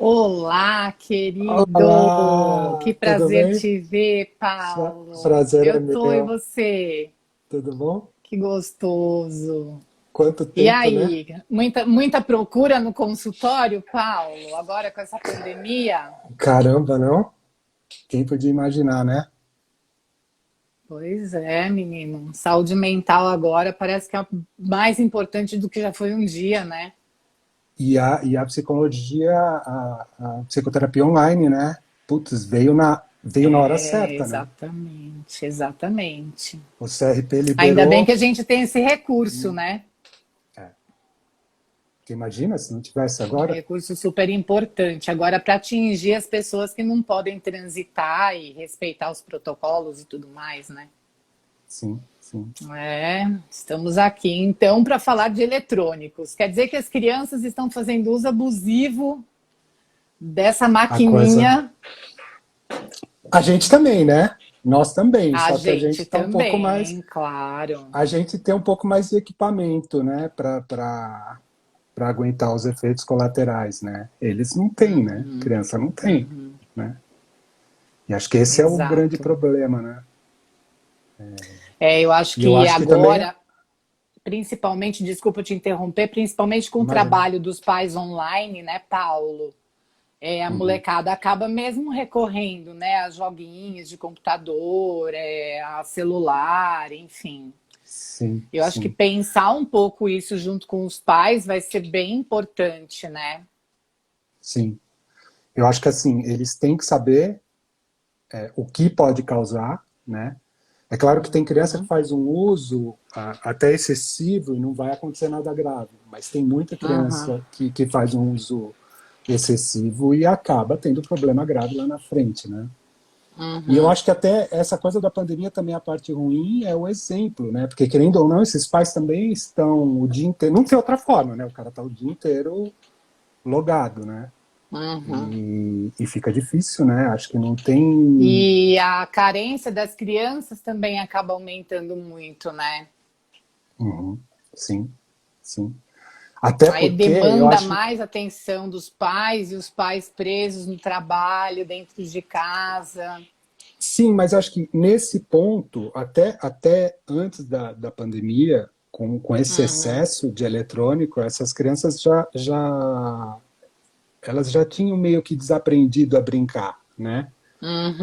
Olá, querido! Olá, Que tudo prazer bem? te ver, Paulo. Prazer é Eu tô e meu. você? Tudo bom? Que gostoso. Quanto E tempo, né? aí, muita procura no consultório, Paulo? Agora com essa pandemia? Caramba, não? Quem podia imaginar, né? Pois é, menino. Saúde mental agora parece que é mais importante do que já foi um dia, né? E a psicologia, a psicoterapia online, né? Putz, veio na hora É, certa, né? exatamente, exatamente. O CRP Ainda bem que liberou. a gente tem esse recurso, Hum, né? É, porque imagina se não tivesse Um agora? recurso super importante. Agora, para atingir as pessoas que não podem transitar e respeitar os protocolos e tudo mais, né? Sim, sim. É, estamos aqui então para falar de eletrônicos. Quer dizer que as crianças estão fazendo uso abusivo dessa A coisa. maquininha. A gente também, né? Nós também, A só que a gente gente está um pouco mais. também, claro. A gente tem um pouco mais de equipamento, né? Para aguentar os efeitos colaterais, né? Eles não têm, né? Uhum, Criança não tem, uhum, né? E acho que esse é o grande exato. problema, né? É, eu acho E eu que acho que também, agora, principalmente, desculpa te interromper, principalmente com o imagina. trabalho dos pais online, né, Paulo? A Uhum. molecada acaba mesmo recorrendo, né, a joguinhos de computador, a celular, enfim. Sim, Eu acho que sim, pensar um pouco isso junto com os pais vai ser bem importante, né? sim. Eu acho que assim, eles têm que saber o que pode causar, né? É claro que tem criança que Uhum, faz um uso até excessivo e não vai acontecer nada grave, mas tem muita uhum, criança que faz um uso excessivo e acaba tendo problema grave lá na frente, né? E eu uhum. acho que até essa coisa da pandemia também a parte ruim é o exemplo, né? Porque querendo ou não, esses pais também estão o dia inteiro, não tem outra forma, né? O cara tá o dia inteiro logado, né? Uhum. E fica difícil, né? Acho que não tem. E a carência das crianças também acaba aumentando muito, né? Uhum, sim, sim. Até Aí porque eu demanda acho. mais atenção dos pais e os pais presos no trabalho, dentro de casa. Sim, mas acho que nesse ponto, até antes da pandemia, com esse Uhum, excesso de eletrônico, essas crianças elas já tinham meio que desaprendido a brincar, né?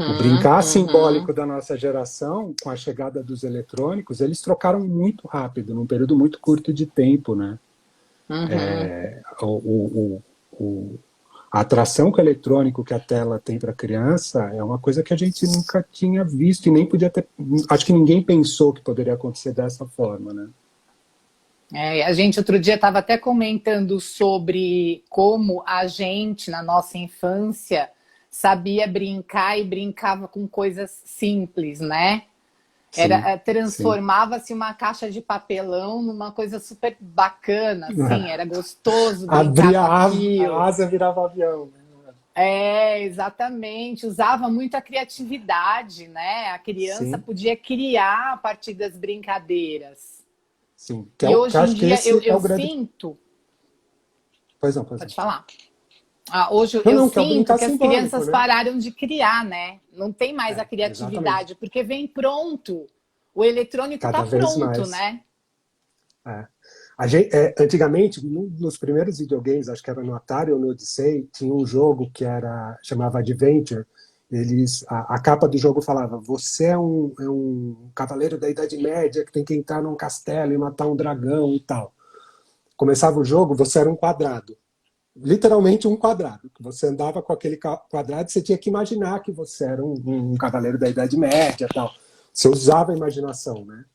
O uhum, brincar uhum, simbólico da nossa geração, com a chegada dos eletrônicos, eles trocaram muito rápido, num período muito curto de tempo, né? uhum. O, o, o, a atração que o eletrônico que a tela tem para a criança é uma coisa que a gente nunca tinha visto e nem podia ter. Acho que ninguém pensou que poderia acontecer dessa forma, né? A gente outro dia estava até comentando sobre como a gente, na nossa infância, sabia brincar e brincava com coisas simples, né? Sim, sim. Transformava-se uma caixa de papelão numa coisa super bacana, assim, era gostoso brincar Abria com a aquilo. asa virava avião. Né? É, exatamente. Usava muito a criatividade, né? A criança Sim, podia criar a partir das brincadeiras. sim. E Que hoje em acho que dia esse é eu o grande. sinto, Pois não, pois não. pode falar. Hoje Não, eu não, que é o sinto brincar que as simbólico, crianças né? pararam de criar, né? Não tem mais a Exatamente. criatividade, porque vem pronto. O eletrônico tá Cada vez pronto, mais. né? É. Antigamente, nos primeiros videogames, acho que era no Atari ou no Odyssey, tinha um jogo que chamava Adventure. A capa do jogo falava: você é um cavaleiro da Idade Média que tem que entrar num castelo e matar um dragão e tal. Começava o jogo, você era um quadrado, literalmente um quadrado. Você andava com aquele quadrado e você tinha que imaginar que você era um cavaleiro da Idade Média e tal. Você usava a imaginação, né?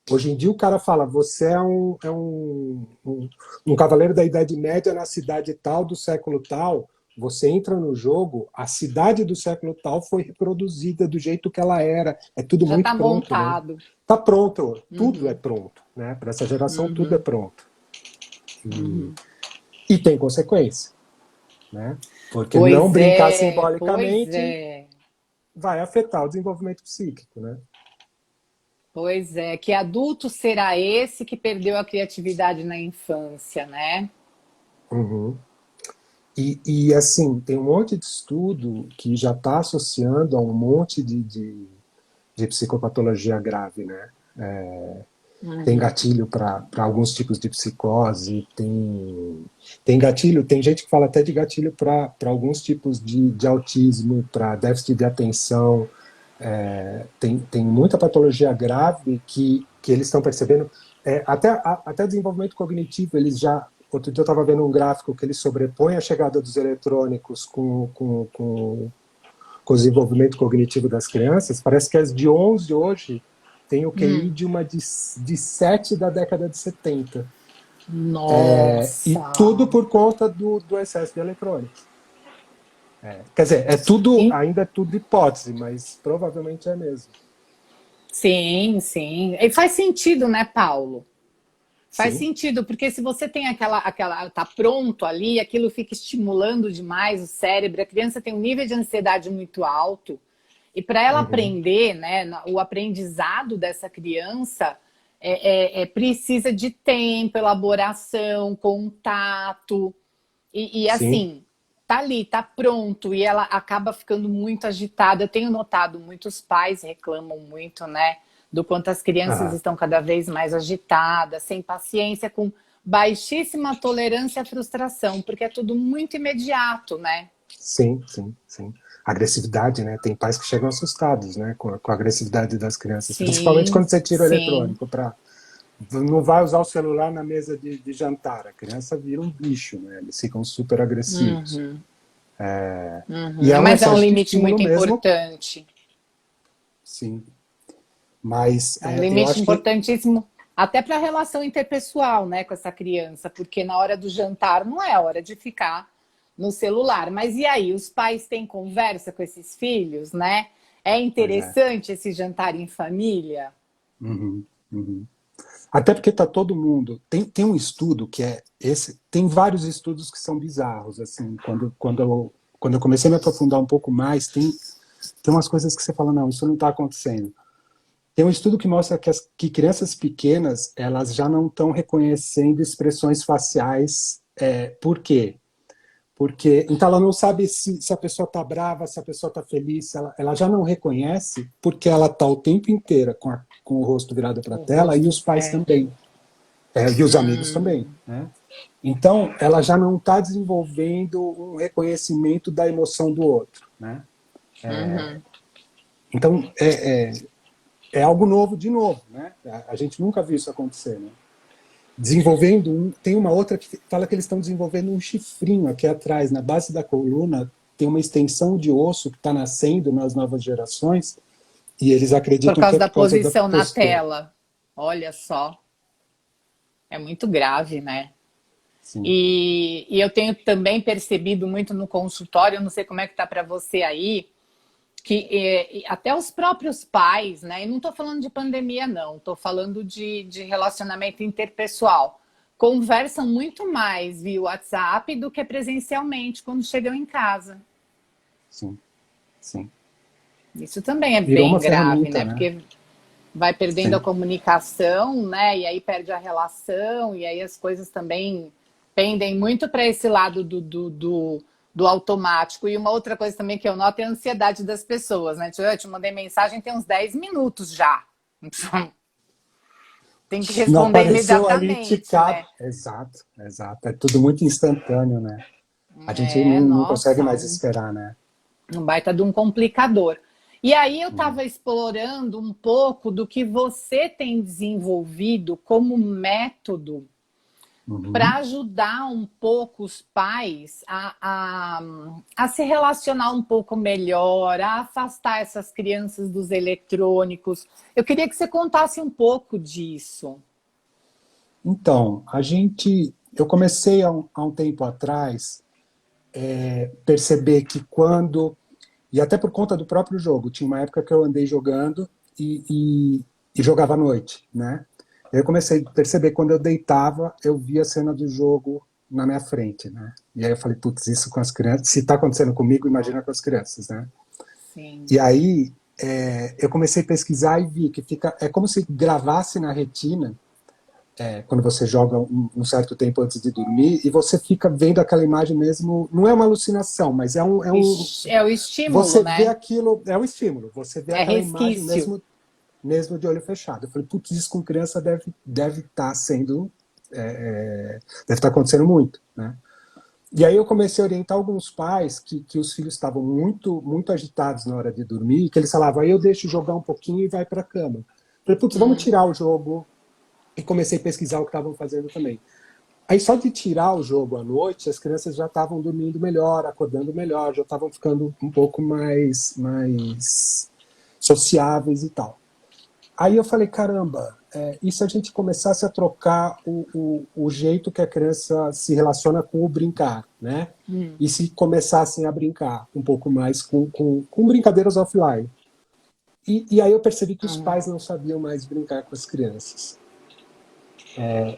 Hoje em dia o cara fala, você é um cavaleiro da Idade Média na cidade tal, do século tal. Você entra no jogo, a cidade do século tal foi reproduzida do jeito que ela era. É tudo Já tá muito pronto, né? montado. Tá pronto, tudo é Uhum, pronto, né? Para essa geração tudo é uhum, pronto. E, uhum. e tem consequência, né? Porque não Pois brincar é, pois simbolicamente é. vai afetar o desenvolvimento psíquico, né? Pois é, que adulto será esse que perdeu a criatividade na infância, né? Uhum. Assim, tem um monte de estudo que já está associando a um monte de psicopatologia grave, né? Tem Uhum. gatilho para alguns tipos de psicose, tem gatilho, tem gente que fala até de gatilho para alguns tipos de autismo, para déficit de atenção. Tem muita patologia grave que eles estão percebendo. Até desenvolvimento cognitivo, eles já. Outro dia eu estava vendo um gráfico que ele sobrepõe a chegada dos eletrônicos com o desenvolvimento cognitivo das crianças. Parece que as de 11 hoje têm o QI Hum. de uma de 7 da década de 70. E Nossa! tudo por conta do excesso de eletrônicos. Quer dizer, Sim, ainda é tudo hipótese, mas provavelmente é mesmo. sim, sim. E faz sentido, né, Paulo? Faz Sim. sentido, porque se você tem tá pronto ali, aquilo fica estimulando demais o cérebro, a criança tem um nível de ansiedade muito alto, e para ela Uhum. aprender, né, o aprendizado dessa criança precisa de tempo, elaboração, contato, e Sim. assim, tá ali, tá pronto, e ela acaba ficando muito agitada. Eu tenho notado, muitos pais reclamam muito, né, do quanto as crianças Aham. estão cada vez mais agitadas, sem paciência, com baixíssima tolerância à frustração, porque é tudo muito imediato, né? Sim, sim, sim. Agressividade, né? Tem pais que chegam assustados, né? Com a agressividade das crianças. Principalmente Sim, quando você tira o sim. eletrônico para não vai usar o celular na mesa de jantar. A criança vira um bicho, né? Eles ficam super agressivos. Uhum, E é uhum. um Mas é um excesso de limite estímulo muito mesmo, importante. sim. Mas É um eu limite acho que, importantíssimo até para a relação interpessoal, né, com essa criança, porque na hora do jantar não é hora de ficar no celular. Mas e aí, os pais têm conversa com esses filhos, né? É pois é. interessante esse jantar em família? Uhum, uhum. Até porque está todo mundo. Tem um estudo que é esse. Tem vários estudos que são bizarros. Assim, quando eu comecei a me aprofundar um pouco mais, tem umas coisas que você fala, não, isso não está acontecendo. Tem um estudo que mostra que crianças pequenas elas já não estão reconhecendo expressões faciais. Por quê? Porque então ela não sabe se a pessoa está brava, se a pessoa está feliz, ela já não reconhece porque ela está o tempo inteiro com o rosto virado para a O tela e rosto os pais é. também, e os amigos também. Né? Então ela já não está desenvolvendo um reconhecimento da emoção do outro. Né? Uhum. Então é algo novo de novo. Né? A gente nunca viu isso acontecer. Né? Tem uma outra que fala que eles estão desenvolvendo um chifrinho aqui atrás, na base da coluna, tem uma extensão de osso que está nascendo nas novas gerações, e eles Por acreditam que causa é da por causa da posição na postura. tela. Olha só, é muito grave, né? Sim. E eu tenho também percebido muito no consultório, eu não sei como é que tá para você aí, que até os próprios pais, né? E não estou falando de pandemia, não, estou falando de relacionamento interpessoal. Conversam muito mais via WhatsApp do que presencialmente quando chegam em casa. Sim, sim. Isso também é Virou uma bem grave, ferramenta, né? né? Porque vai perdendo a Sim. comunicação, né? E aí perde a relação, e aí as coisas também pendem muito para esse lado do automático. E uma outra coisa também que eu noto é a ansiedade das pessoas, né? Eu te mandei mensagem tem uns 10 minutos já. Tem que Não responder apareceu ali, te imediatamente, cabe. né? Exato, exato. É tudo muito instantâneo, né? A gente É, não consegue nossa, mais esperar, né? um baita de um complicador. E aí eu Uhum. estava explorando um pouco do que você tem desenvolvido como método para Uhum. ajudar um pouco os pais a se relacionar um pouco melhor, a afastar essas crianças dos eletrônicos. Eu queria que você contasse um pouco disso. Então, eu comecei há um tempo atrás perceber que e até por conta do próprio jogo, tinha uma época que eu andei jogando e jogava à noite, né? Eu comecei a perceber que quando eu deitava, eu via a cena do jogo na minha frente, né? E aí eu falei, putz, isso com as crianças, se está acontecendo comigo, imagina com as crianças, né? Sim. E aí eu comecei a pesquisar e vi que é como se gravasse na retina quando você joga um certo tempo antes de dormir, e você fica vendo aquela imagem mesmo, não é uma alucinação, mas É o estímulo, você vê né? aquilo, é um estímulo, você vê É aquela imagem resquício. mesmo de olho fechado. Eu falei, putz, isso com criança deve estar sendo, deve estar acontecendo muito, né? E aí eu comecei a orientar alguns pais que os filhos estavam muito, muito agitados na hora de dormir, que eles falavam, aí eu deixo jogar um pouquinho e vai para a cama. Eu falei, putz, vamos tirar o jogo. E comecei a pesquisar o que estavam fazendo também. Aí só de tirar o jogo à noite, as crianças já estavam dormindo melhor, acordando melhor, já estavam ficando um pouco mais sociáveis e tal. Aí eu falei, caramba, e se a gente começasse a trocar o jeito que a criança se relaciona com o brincar, né? E se começassem a brincar um pouco mais com brincadeiras offline. E aí eu percebi que os pais não sabiam mais brincar com as crianças.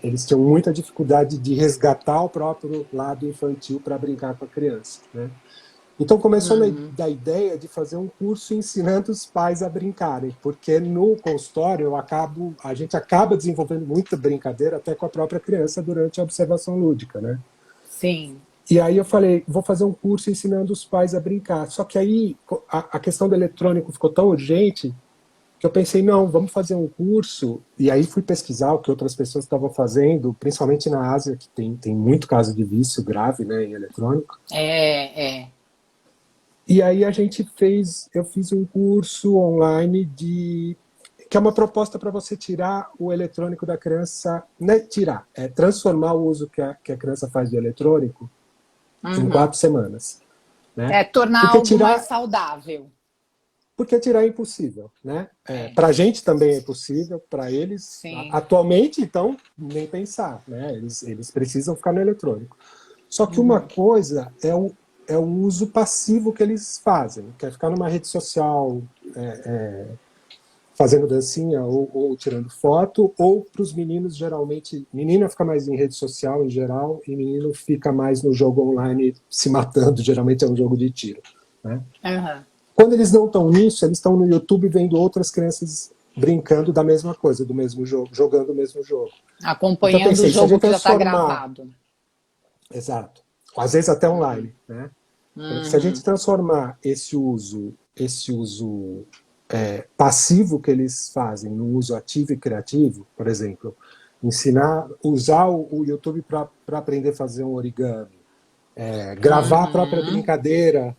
Eles tinham muita dificuldade de resgatar o próprio lado infantil para brincar com a criança, né? Então começou da ideia de fazer um curso ensinando os pais a brincarem, porque no consultório a gente acaba desenvolvendo muita brincadeira até com a própria criança durante a observação lúdica, né? Sim. E aí eu falei, vou fazer um curso ensinando os pais a brincar. Só que aí a questão do eletrônico ficou tão urgente que eu pensei, não, vamos fazer um curso, e aí fui pesquisar o que outras pessoas estavam fazendo, principalmente na Ásia, que tem muito caso de vício grave, né, em eletrônico. É. E aí eu fiz um curso online que é uma proposta para você tirar o eletrônico da criança, não é tirar, é transformar o uso que a criança faz de eletrônico em 4 semanas. Né? É tornar Porque algo mais tirar saudável. Porque tirar é impossível, né? Para a gente também é impossível, para eles, Sim. atualmente, então, nem pensar, né? Eles precisam ficar no eletrônico. Só que uma coisa é o uso passivo que eles fazem, que é ficar numa rede social fazendo dancinha ou tirando foto, ou para os meninos, geralmente, menina fica mais em rede social em geral, e menino fica mais no jogo online se matando, geralmente é um jogo de tiro, né? Quando eles não estão nisso, eles estão no YouTube vendo outras crianças brincando da mesma coisa, do mesmo jogo, jogando o mesmo jogo. Então eu Acompanhando o pensei, se a jogo gente que já está transformar... gravado. Exato. Às vezes até online, né? Se a gente transformar esse uso passivo que eles fazem no uso ativo e criativo, por exemplo, usar o YouTube para aprender a fazer um origami, gravar a própria brincadeira,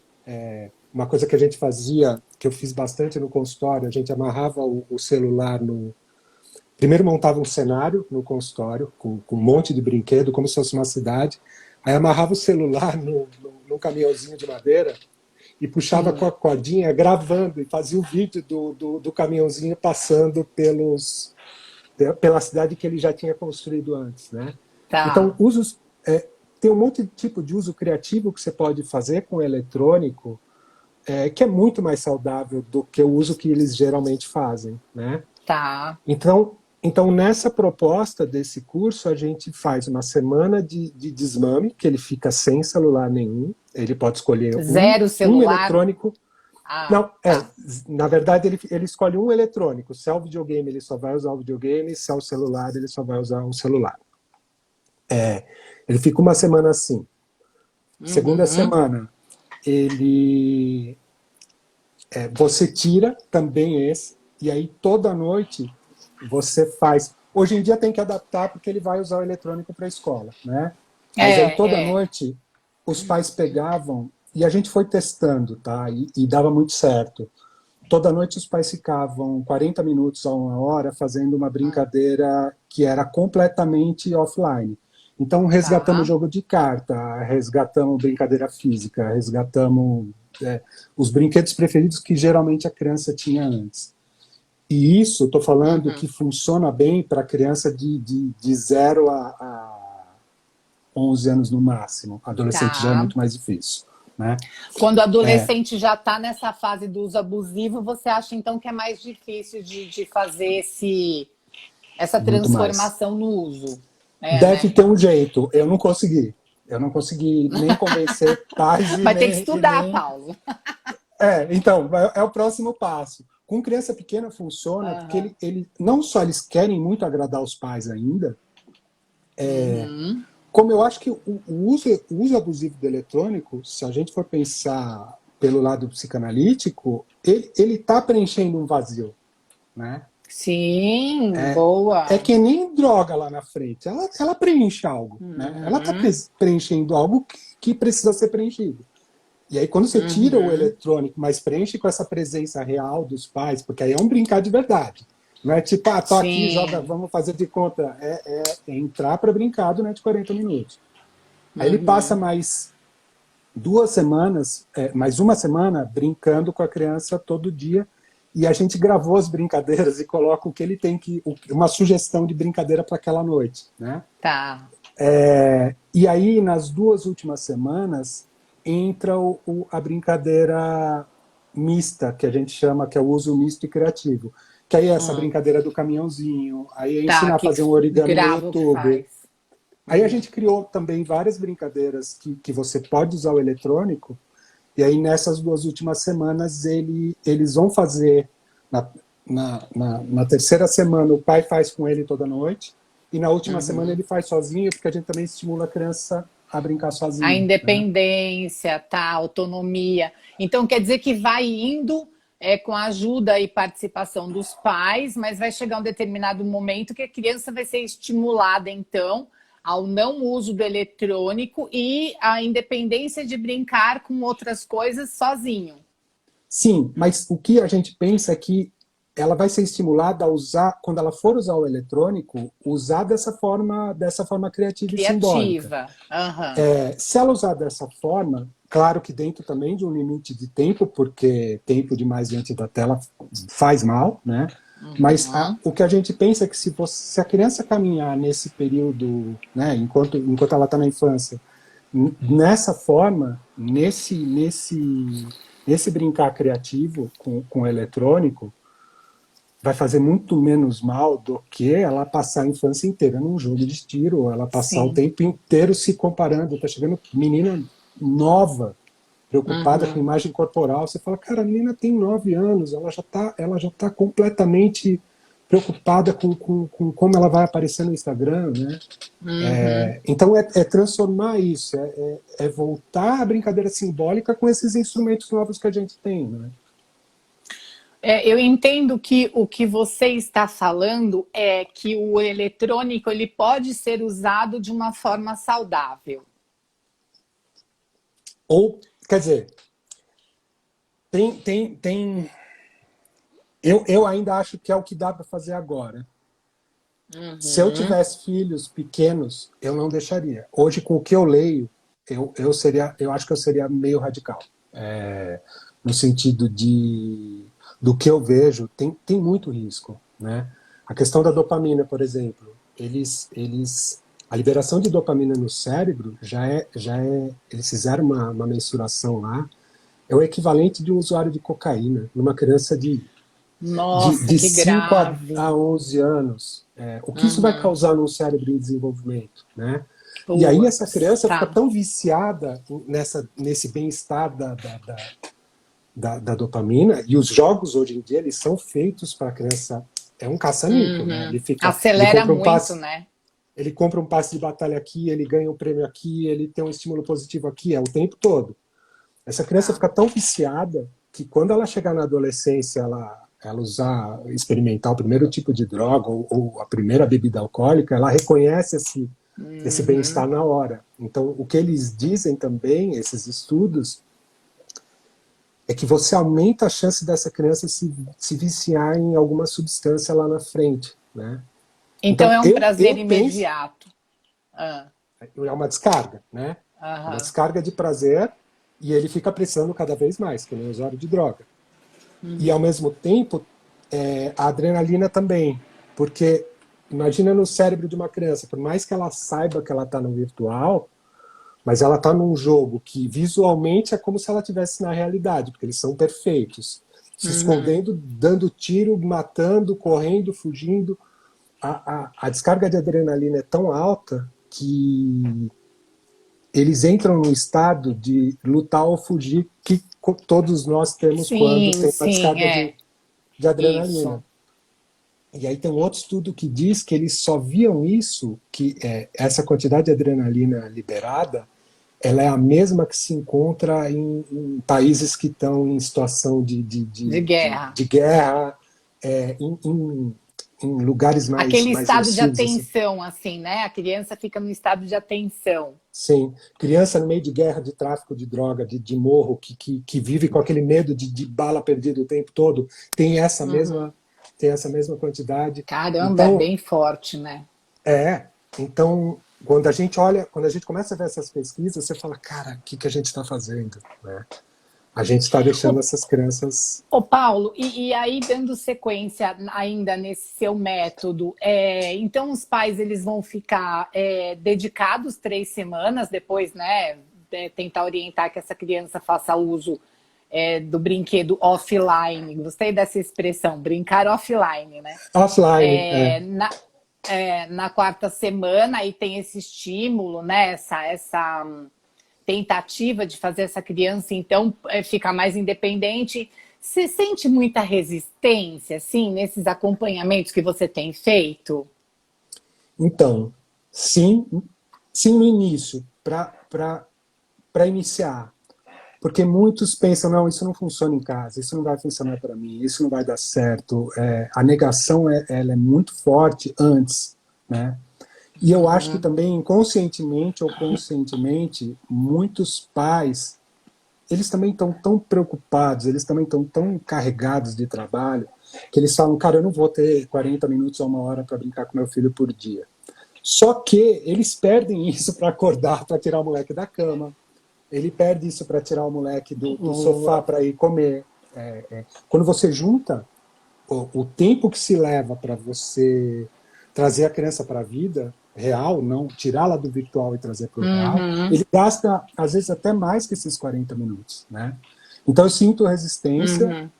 uma coisa que a gente fazia, que eu fiz bastante no consultório, a gente amarrava o celular no... Primeiro montava um cenário no consultório, com um monte de brinquedo, como se fosse uma cidade, aí amarrava o celular num caminhãozinho de madeira e puxava com a cordinha, gravando, e fazia o vídeo do caminhãozinho passando pela cidade que ele já tinha construído antes, né? Então, tem um monte de tipo de uso criativo que você pode fazer com eletrônico, que é muito mais saudável do que o uso que eles geralmente fazem, né? Então, nessa proposta desse curso, a gente faz uma semana de desmame, que ele fica sem celular nenhum, ele pode escolher Zero celular? Um eletrônico. Não, na verdade, ele escolhe um eletrônico. Se é o videogame, ele só vai usar o videogame, se é o celular, ele só vai usar o celular. Ele fica uma semana assim. Segunda semana, você tira também esse, e aí toda noite você faz... Hoje em dia tem que adaptar porque ele vai usar o eletrônico para a escola, né? Mas aí toda noite os pais pegavam, e a gente foi testando, tá? E dava muito certo. Toda noite os pais ficavam 40 minutos a 1 hora fazendo uma brincadeira que era completamente offline. Então resgatamos jogo de carta, resgatamos brincadeira física, resgatamos os brinquedos preferidos que geralmente a criança tinha antes. E isso, estou falando que funciona bem para criança de 0 a 11 anos no máximo. Adolescente já é muito mais difícil, né? Quando o adolescente já está nessa fase do uso abusivo, você acha então que é mais difícil de fazer essa transformação no uso? Deve ter um jeito. Eu não consegui. Eu não consegui nem convencer pais e Vai ter que estudar, Paulo. Então, é o próximo passo. Com criança pequena funciona, porque ele não só eles querem muito agradar os pais ainda, Uhum. Como eu acho que o uso abusivo do eletrônico, se a gente for pensar pelo lado psicanalítico, ele está preenchendo um vazio, né? Sim, É boa. que nem droga lá na frente. Ela preenche algo, né? Ela está Uhum. preenchendo algo que precisa ser preenchido. E aí, quando você tira o Uhum. eletrônico, mas preenche com essa presença real dos pais, porque aí é um brincar de verdade. Não é tipo, tô aqui, joga, Sim. vamos fazer de conta. É entrar para brincar durante 40 minutos. Aí ele passa Uhum. mais 2 semanas, mais uma semana, brincando com a criança todo dia. E a gente gravou as brincadeiras e coloca o que ele tem que. Uma sugestão de brincadeira para aquela noite, né? Tá. E aí, nas 2 últimas semanas, entra a brincadeira mista, que a gente chama, que é o uso misto e criativo. Que aí é essa Hum. brincadeira do caminhãozinho, aí é Tá, ensinar a que fazer um origami no grava o que YouTube. faz. Aí a gente criou também várias brincadeiras que você pode usar o eletrônico, e aí nessas 2 últimas semanas eles vão fazer, na, na terceira semana o pai faz com ele toda noite, e na última semana Uhum. ele faz sozinho, porque a gente também estimula a criança a brincar A sozinho, né? independência, tá, autonomia. Então quer dizer que vai indo com a ajuda e participação dos pais, mas vai chegar um determinado momento que a criança vai ser estimulada, então, ao não uso do eletrônico e a independência de brincar com outras coisas sozinho. Sim, mas o que a gente pensa é que ela vai ser estimulada a usar, quando ela for usar o eletrônico, usar dessa forma criativa e simbólica. Criativa. Aham. Se ela usar dessa forma, claro que dentro também de um limite de tempo, porque tempo demais diante da tela faz mal, né? Mas Uhum. o que a gente pensa é que se a criança caminhar nesse período, né, enquanto ela está na infância, nessa forma, nesse brincar criativo com o eletrônico, vai fazer muito menos mal do que ela passar a infância inteira num jogo de tiro, ou ela passar o Sim. tempo inteiro se comparando. Tá chegando menina nova, preocupada com Uhum. imagem corporal. Você fala, cara, a menina tem 9 anos, ela já tá completamente preocupada com como ela vai aparecer no Instagram, né? Uhum. Então é transformar isso, é voltar à brincadeira simbólica com esses instrumentos novos que a gente tem, né? Eu entendo que o que você está falando é que o eletrônico ele pode ser usado de uma forma saudável. Ou, quer dizer, tem. Eu ainda acho que é o que dá para fazer agora. Se eu Uhum. tivesse filhos pequenos, eu não deixaria. Hoje, com o que eu leio, eu acho que eu seria meio radical. No sentido do que eu vejo, tem muito risco, né? A questão da dopamina, por exemplo, a liberação de dopamina no cérebro eles fizeram uma mensuração lá, é o equivalente de um usuário de cocaína numa criança Nossa, de que 5 grave. a 11 anos. O que isso vai Uhum. causar no cérebro em desenvolvimento, né? E aí essa Putz, criança fica tá. tão viciada nesse bem-estar da dopamina, e os jogos hoje em dia eles são feitos para a criança, é um caça-níquel, né? Uhum. Acelera compra um muito, passe, né? ele compra um passe de batalha aqui, ele ganha um prêmio aqui, ele tem um estímulo positivo aqui, é o tempo todo. Essa criança Tá. fica tão viciada que quando ela chegar na adolescência, ela experimentar o primeiro tipo de droga ou a primeira bebida alcoólica, ela reconhece esse bem-estar Uhum. na hora. Então, o que eles dizem também, esses estudos, é que você aumenta a chance dessa criança se viciar em alguma substância lá na frente, né? Então Então, é um eu prazer penso, imediato. Ah, é uma descarga, né? É uma aham. descarga de prazer, e ele fica precisando cada vez mais, que nem usuário de droga. E, ao mesmo tempo, a adrenalina também. Porque imagina no cérebro de uma criança, por mais que ela saiba que ela está no virtual, mas ela está num jogo que visualmente é como se ela estivesse na realidade, porque eles são perfeitos. Se Uhum. escondendo, dando tiro, matando, correndo, fugindo. A descarga de adrenalina é tão alta que eles entram no estado de lutar ou fugir que todos nós temos quando Sim, tem uma sim, descarga de é. adrenalina. Isso. E aí tem um outro estudo que diz que eles só viam isso, que essa quantidade de adrenalina liberada, ela é a mesma que se encontra em países que estão em situação De guerra. de guerra, em em lugares Aquele mais estado de hostis, assim. atenção, assim, né? A criança fica no estado de atenção. Sim, criança no meio de guerra, de tráfico de droga, de morro, que vive com aquele medo de bala perdida o tempo todo, tem Uhum. tem essa mesma quantidade. Caramba, é Então, bem forte, né? é, então, quando a gente olha, quando a gente começa a ver essas pesquisas, você fala, cara, o que, que a gente está fazendo, né? A gente está deixando Ô, essas crianças. ô Paulo, e aí dando sequência ainda nesse seu método, então os pais eles vão ficar dedicados 3 semanas depois, né? Tentar orientar que essa criança faça uso do brinquedo offline. Gostei dessa expressão, brincar offline, né? Offline, É, na, na quarta semana aí tem esse estímulo, né? Essa tentativa de fazer essa criança, então, ficar mais independente. Você sente muita resistência, assim, nesses acompanhamentos que você tem feito? então, sim, sim no início, para iniciar. Porque muitos pensam, não, isso não funciona em casa, isso não vai funcionar para mim, isso não vai dar certo. A negação ela é muito forte antes, né? E eu acho que Uhum. também, conscientemente ou conscientemente, muitos pais, eles também estão tão preocupados, eles também estão tão carregados de trabalho, que eles falam, cara, eu não vou ter 40 minutos ou uma hora para brincar com meu filho por dia. Só que eles perdem isso para acordar, para tirar o moleque da cama. Ele perde isso para tirar o moleque do sofá para ir comer. Quando você junta o tempo que se leva para você trazer a criança para a vida real, não tirá-la do virtual e trazer para o real, Uhum. ele gasta, às vezes, até mais que esses 40 minutos. Né? Então, eu sinto resistência, Uhum.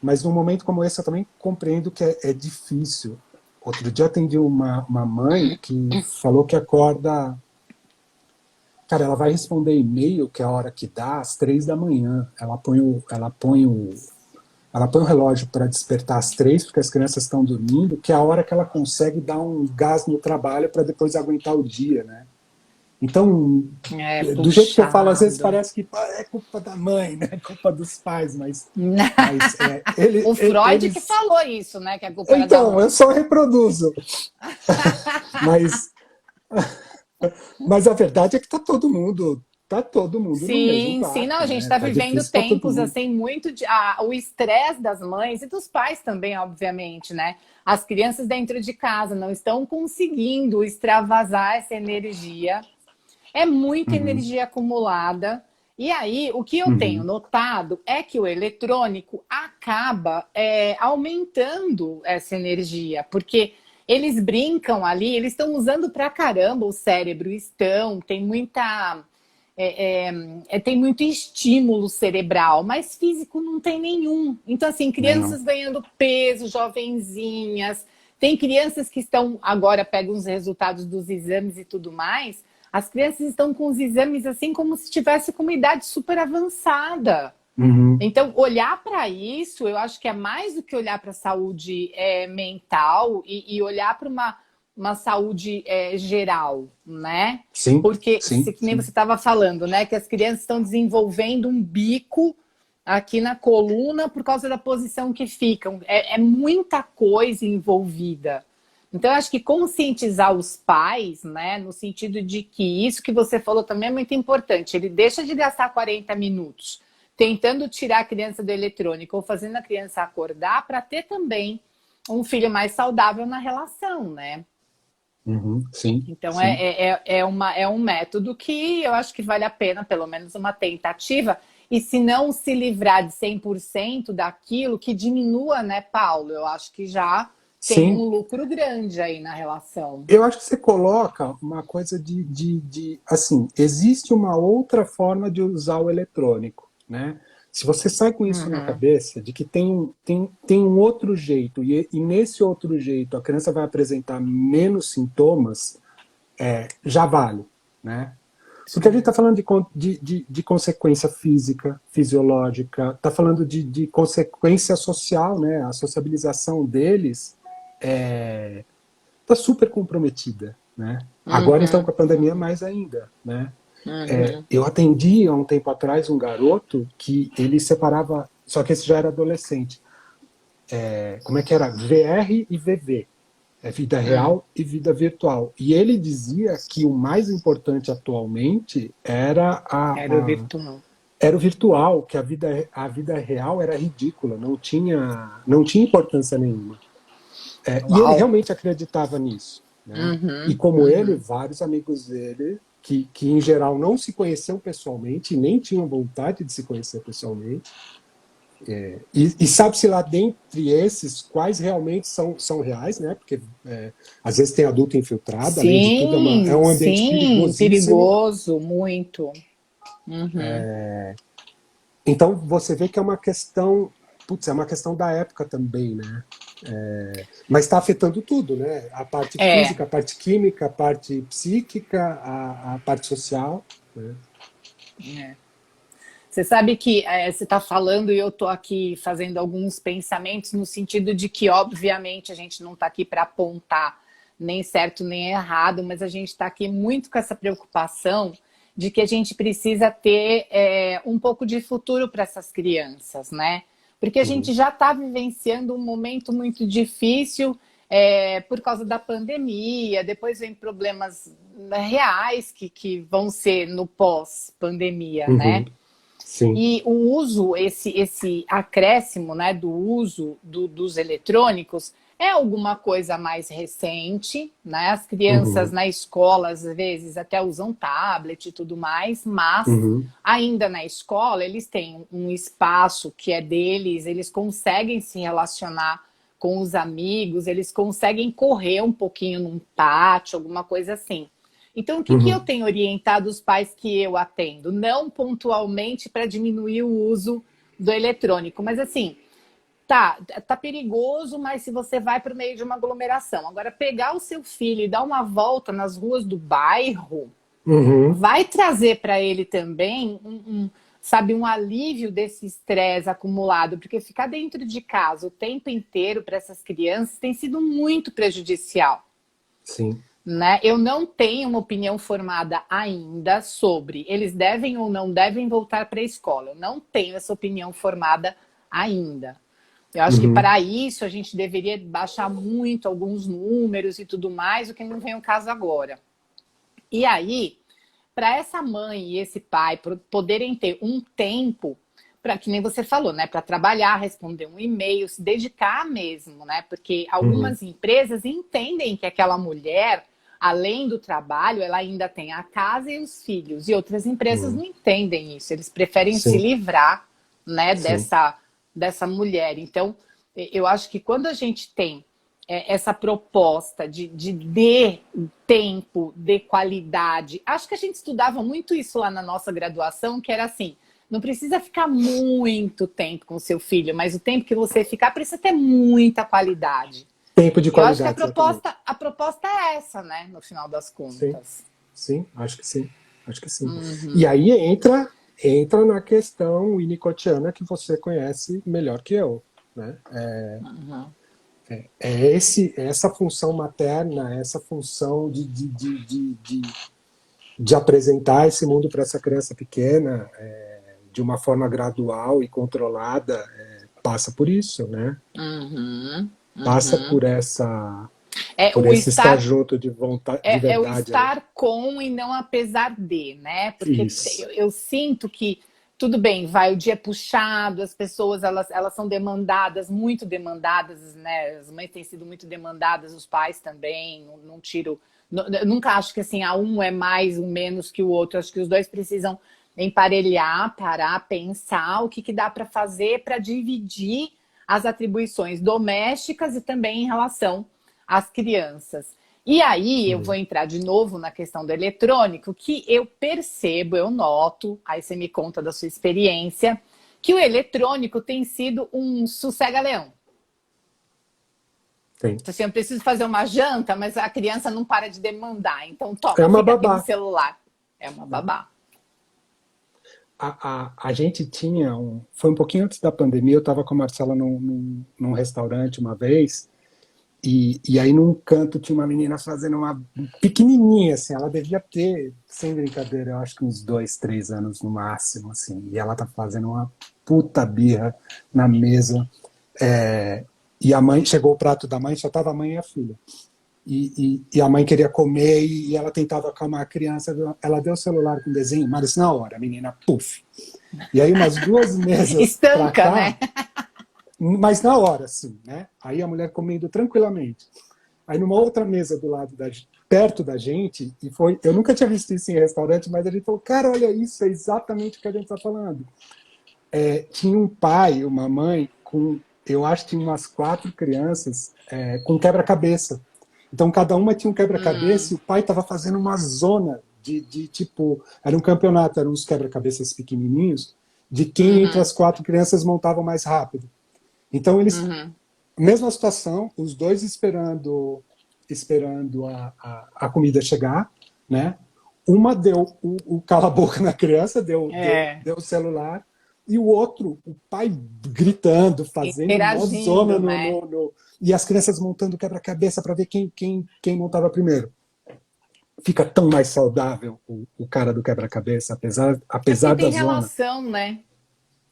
mas num momento como esse, eu também compreendo que é difícil. Outro dia atendi uma mãe que falou que acorda. Cara, ela vai responder e-mail, que é a hora que dá, às 3 da manhã. Ela põe o relógio para despertar às 3, porque as crianças estão dormindo, que é a hora que ela consegue dar um gás no trabalho para depois aguentar o dia, né? Então, É do jeito que eu falo, às vezes puxado. parece que é culpa da mãe, né? É culpa dos pais, mas O Freud que eles. falou isso, né? Que a culpa era da Então, eu mãe. só reproduzo. Mas, mas a verdade é que tá todo mundo no mesmo Sim, sim, não, a barco, gente né? está Tá vivendo difícil para todo tempos mundo. assim muito de o estresse das mães e dos pais também, obviamente, né? As crianças dentro de casa não estão conseguindo extravasar essa energia. É muita Uhum, energia acumulada. E aí, o que eu tenho uhum, notado é que o eletrônico acaba aumentando essa energia, porque eles brincam ali, eles estão usando pra caramba o cérebro, tem muita. Tem muito estímulo cerebral, mas físico não tem nenhum. Então, assim, não. crianças ganhando peso, jovenzinhas. Tem crianças que estão, agora pegam os resultados dos exames e tudo mais. As crianças estão com os exames assim como se estivesse com uma idade super avançada. Uhum, Então, olhar para isso, eu acho que é mais do que olhar para a saúde mental e olhar para uma saúde geral, né? sim, Porque, sim, que nem sim. você estava falando, né? Que as crianças estão desenvolvendo um bico aqui na coluna por causa da posição que ficam. É muita coisa envolvida. Então, eu acho que conscientizar os pais, né, no sentido de que isso que você falou também é muito importante. Ele deixa de gastar 40 minutos tentando tirar a criança do eletrônico ou fazendo a criança acordar para ter também um filho mais saudável na relação, né? Uhum, sim, Então, sim. é um método que eu acho que vale a pena, pelo menos uma tentativa. E se não se livrar de 100% daquilo, que diminua, né, Paulo? Eu acho que já tem um Sim, lucro grande aí na relação. eu acho que você coloca uma coisa assim, existe uma outra forma de usar o eletrônico, né? Se você sai com isso na Uhum. cabeça, de que tem um outro jeito, e nesse outro jeito a criança vai apresentar menos sintomas, já vale, né? Porque a gente Sim. está falando de consequência física, fisiológica, está falando de consequência social, né? A sociabilização deles está super comprometida, né? Agora, então, com a pandemia, mais ainda, né? Eu atendi há um tempo atrás um garoto que ele separava, só que esse já era adolescente. Como é que era? VR e VV. Vida real e vida virtual. E ele dizia que o mais importante atualmente Era o virtual. era o virtual, que a vida real era ridícula, não tinha importância nenhuma. E ele Uau. realmente acreditava nisso, né? E como ele, vários amigos dele, que em geral não se conheciam pessoalmente, nem tinham vontade de se conhecer pessoalmente, e sabe-se lá dentre esses quais realmente são reais, né? Porque às vezes tem adulto infiltrado, além de tudo é Sim, um ambiente sim, perigosíssimo. perigoso, muito. Então você vê que é uma questão, putz, é uma questão da época também, né? Mas está afetando tudo, né? A parte É, física, a parte química, a parte psíquica, a parte social, né? é. Você sabe que você está falando e eu estou aqui fazendo alguns pensamentos no sentido de que, obviamente, a gente não está aqui para apontar nem certo nem errado, mas a gente está aqui muito com essa preocupação de que a gente precisa ter um pouco de futuro para essas crianças, né? Porque a gente já está vivenciando um momento muito difícil por causa da pandemia, depois vem problemas reais que vão ser no pós-pandemia, né? Sim. E o uso, esse acréscimo, né, do uso dos eletrônicos é alguma coisa mais recente, né? As crianças na escola, às vezes, até usam tablet e tudo mais, mas ainda na escola eles têm um espaço que é deles, eles conseguem se relacionar com os amigos, eles conseguem correr um pouquinho num pátio, alguma coisa assim. Então, o que eu tenho orientado os pais que eu atendo? Não pontualmente para diminuir o uso do eletrônico, mas assim, tá perigoso, mas se você vai para o meio de uma aglomeração. Agora, pegar o seu filho e dar uma volta nas ruas do bairro, vai trazer para ele também sabe, um alívio desse estresse acumulado, porque ficar dentro de casa o tempo inteiro para essas crianças tem sido muito prejudicial. Sim. Né? Eu não tenho uma opinião formada ainda sobre eles devem ou não devem voltar para a escola. Eu não tenho essa opinião formada ainda. Eu acho que para isso a gente deveria baixar muito alguns números e tudo mais, o que não vem ao caso agora. E aí, para essa mãe e esse pai poderem ter um tempo para, que nem você falou, né, para trabalhar, responder um e-mail, se dedicar mesmo, né? Porque algumas empresas entendem que aquela mulher, além do trabalho, ela ainda tem a casa e os filhos. E outras empresas não entendem isso. Eles preferem se Sim. livrar, né, Sim. dessa mulher. Então, eu acho que quando a gente tem essa proposta de tempo, de qualidade, acho que a gente estudava muito isso lá na nossa graduação, que era assim, não precisa ficar muito tempo com o seu filho, mas o tempo que você ficar precisa ter muita qualidade. Tempo de Eu acho que qualidade, exatamente. a proposta é essa, né? No final das Sim. contas. Sim, acho que sim. Acho que sim. E aí entra na questão winnicottiana que você conhece melhor que eu, né? Essa função materna, essa função de apresentar esse mundo para essa criança pequena de uma forma gradual e controlada, passa por isso, né? Passa por O esse estar estar junto de vontade, de é o verdade ali. estar com e não apesar de, né? Porque Isso. eu sinto que tudo bem, vai, o dia é puxado, as pessoas elas são demandadas, muito demandadas, né? As mães têm sido muito demandadas, os pais também, não tiro. Eu nunca acho que assim, um é mais, um menos que o outro. Acho que os dois precisam emparelhar, parar, pensar o que dá para fazer para dividir as atribuições domésticas e também em relação às crianças. E aí eu vou entrar de novo na questão do eletrônico, que eu percebo, eu noto, aí você me conta da sua experiência, que o eletrônico tem sido um sossega-leão. Tem. Assim, eu preciso fazer uma janta, mas a criança não para de demandar. Então, É toma, uma fica aqui no babá. celular. É uma babá. A gente tinha foi um pouquinho antes da pandemia, eu estava com a Marcela num restaurante uma vez, E aí num canto tinha uma menina fazendo uma pequenininha, assim, ela devia ter, sem brincadeira, eu acho que uns 2, 3 anos no máximo, assim, e ela tá fazendo uma puta birra na mesa, e a mãe, chegou o prato da mãe, só tava a mãe e a filha, e a mãe queria comer e ela tentava acalmar a criança, ela deu o celular com desenho, mas na hora, a menina, puf, e aí umas 2 mesas pra Estanca, cá, né? mas na hora, assim, né? Aí a mulher comendo tranquilamente. Aí numa outra mesa do lado perto da gente, e foi, eu nunca tinha visto isso em restaurante, mas a gente falou, cara, olha isso, é exatamente o que a gente está falando. Tinha um pai, uma mãe, eu acho que tinha umas 4 crianças com quebra-cabeça. Então cada uma tinha um quebra-cabeça e o pai estava fazendo uma zona de tipo, era um campeonato, eram uns quebra-cabeças pequenininhos, de quem entre as 4 crianças montava mais rápido. Então eles, mesma situação, os dois esperando a comida chegar, né? Uma deu o cala-boca na criança, deu o celular, e o outro, o pai gritando, fazendo mó zona Interagindo, né? e as crianças montando quebra-cabeça para ver quem montava primeiro. Fica tão mais saudável o cara do quebra-cabeça, Porque apesar da tem zona. relação, né?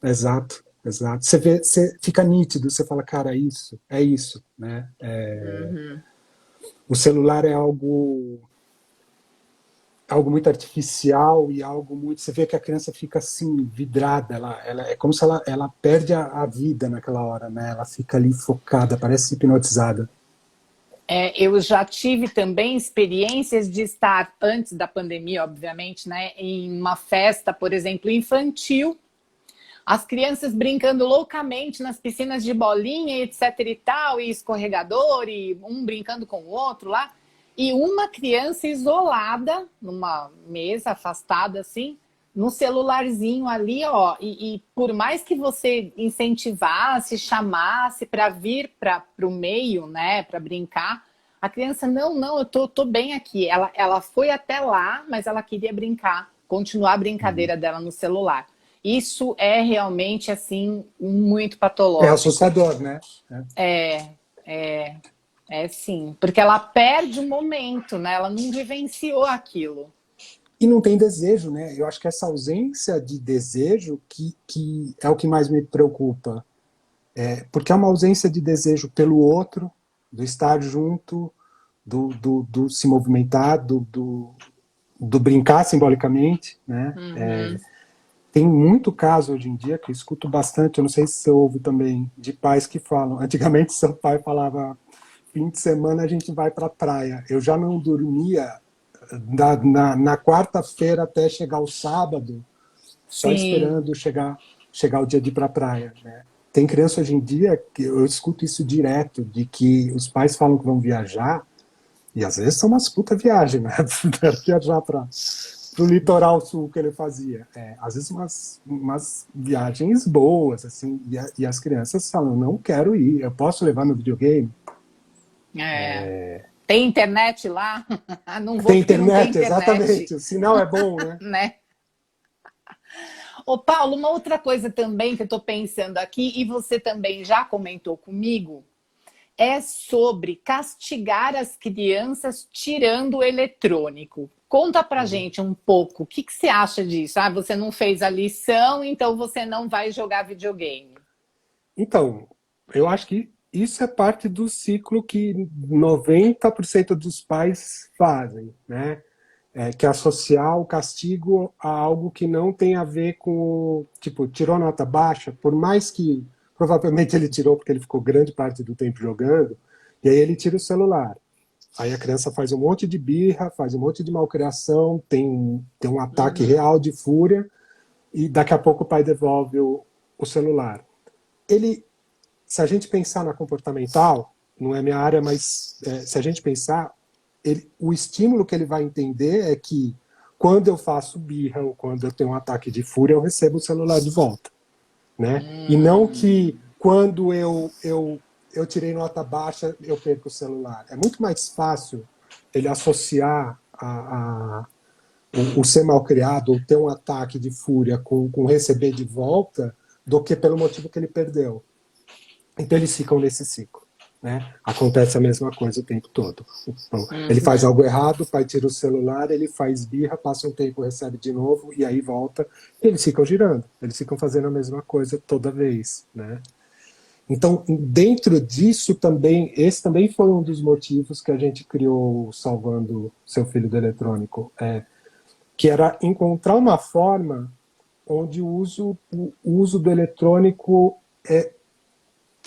Exato, exato. Você vê, você fica nítido, você fala, cara, é isso, né? O celular é algo muito artificial e algo muito. Você vê que a criança fica assim vidrada, ela é como se ela perde a vida naquela hora, né? Ela fica ali focada, parece hipnotizada. Eu já tive também experiências de estar, antes da pandemia, obviamente, né, em uma festa, por exemplo, infantil, as crianças brincando loucamente nas piscinas de bolinha, etc e tal, e escorregador, e um brincando com o outro lá, e uma criança isolada, numa mesa afastada assim, no celularzinho ali, ó, e por mais que você incentivasse, chamasse para vir para o meio, né, para brincar, a criança, não, eu tô bem aqui. Ela foi até lá, mas ela queria brincar, continuar a brincadeira dela no celular. Isso é realmente, assim, muito É patológico. assustador, né? É sim, porque ela perde o momento, né? Ela não vivenciou aquilo. E não tem desejo, né? Eu acho que essa ausência de desejo que é o que mais me preocupa. Porque é uma ausência de desejo pelo outro, do estar junto, do se movimentar, do brincar simbolicamente, né? Tem muito caso hoje em dia que eu escuto bastante, eu não sei se você ouve também, de pais que falam. Antigamente seu pai falava, fim de semana a gente vai para a praia. Eu já não dormia na quarta-feira até chegar o sábado, só Sim, esperando chegar o dia de ir para a praia, né? Tem criança hoje em dia que eu escuto isso direto, de que os pais falam que vão viajar, e às vezes são umas puta viagem, né? Viajar para o litoral sul que ele fazia. Às vezes umas viagens boas, assim, e as crianças falam, não quero ir, eu posso levar no videogame? é. Tem internet lá? Não vou Tem porque não tem internet, internet, exatamente, o sinal é bom, né? né? Ô, Paulo, uma outra coisa também que eu estou pensando aqui, e você também já comentou comigo, é sobre castigar as crianças tirando o eletrônico. Conta pra gente um pouco, o que você acha disso? Ah, você não fez a lição, então você não vai jogar videogame. Então, eu acho que isso é parte do ciclo que 90% dos pais fazem, né? Que é associar o castigo a algo que não tem a ver com, tipo, tirou nota baixa, por mais que provavelmente ele tirou porque ele ficou grande parte do tempo jogando, e aí ele tira o celular. Aí a criança faz um monte de birra, faz um monte de malcriação, tem um ataque real de fúria, e daqui a pouco o pai devolve o celular. Ele, se a gente pensar na comportamental, não é minha área, mas se a gente pensar, o estímulo que ele vai entender é que quando eu faço birra ou quando eu tenho um ataque de fúria, eu recebo o celular de volta, né? E não que quando eu tirei nota baixa, eu perco o celular. É muito mais fácil ele associar o ser mal criado ou ter um ataque de fúria com receber de volta do que pelo motivo que ele perdeu. Então eles ficam nesse ciclo. né? Acontece a mesma coisa o tempo todo. Então, ele faz Uhum. algo errado, o pai tira o celular, ele faz birra, passa um tempo, recebe de novo, e aí volta. E eles ficam girando, eles ficam fazendo a mesma coisa toda vez, né? Então, dentro disso também, esse também foi um dos motivos que a gente criou o Salvando Seu Filho do Eletrônico, que era encontrar uma forma onde o uso do eletrônico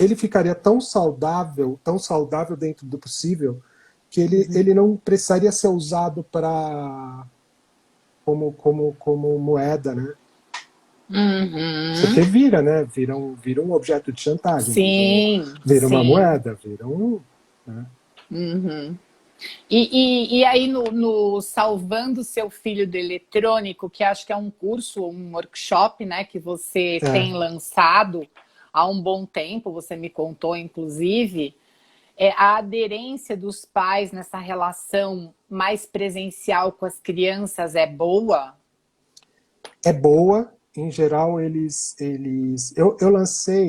ele ficaria tão saudável dentro do possível, que Uhum. ele não precisaria ser usado para como moeda, né? Porque Uhum. vira, né? Vira um objeto de chantagem, Sim, vira uma sim. moeda, vira um. Né? Uhum. E aí no Salvando Seu Filho do Eletrônico, que acho que é um curso, um workshop, né, que você tem É, lançado há um bom tempo, você me contou, inclusive, a aderência dos pais nessa relação mais presencial com as crianças é boa? é boa. Em geral, eu lancei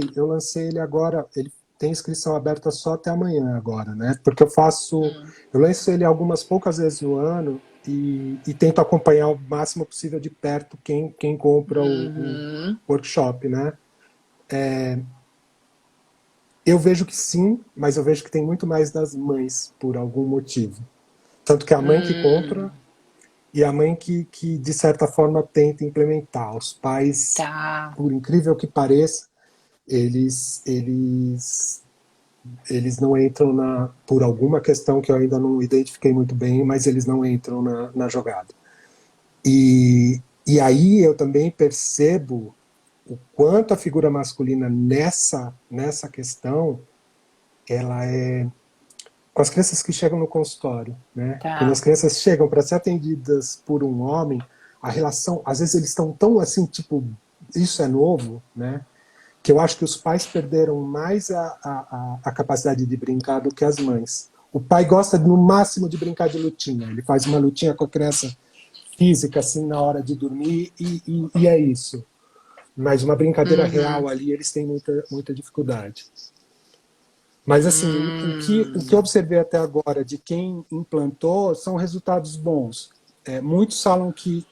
ele agora. Ele tem inscrição aberta só até amanhã agora, né? Porque eu lanço ele algumas poucas vezes no ano e tento acompanhar o máximo possível de perto quem compra o Uhum. workshop, né? Eu vejo que sim, mas eu vejo que tem muito mais das mães por algum motivo. Tanto que a mãe que compra e a mãe que de certa forma, tenta implementar. Os pais, Tá. por incrível que pareça, eles não entram por alguma questão que eu ainda não identifiquei muito bem, mas eles não entram na jogada. E aí eu também percebo o quanto a figura masculina nessa questão, ela é com as crianças que chegam no consultório, né? Quando as Tá. crianças chegam para ser atendidas por um homem, a relação, às vezes eles estão tão assim, tipo, isso é novo, né? Que eu acho que os pais perderam mais a capacidade de brincar do que as mães. O pai gosta no máximo de brincar de lutinha. Ele faz uma lutinha com a criança física assim na hora de dormir e é isso. Mas uma brincadeira Uhum. real ali eles têm muita dificuldade. Mas, assim, o que eu Hum. observei até agora de quem implantou são resultados bons. Muitos falam que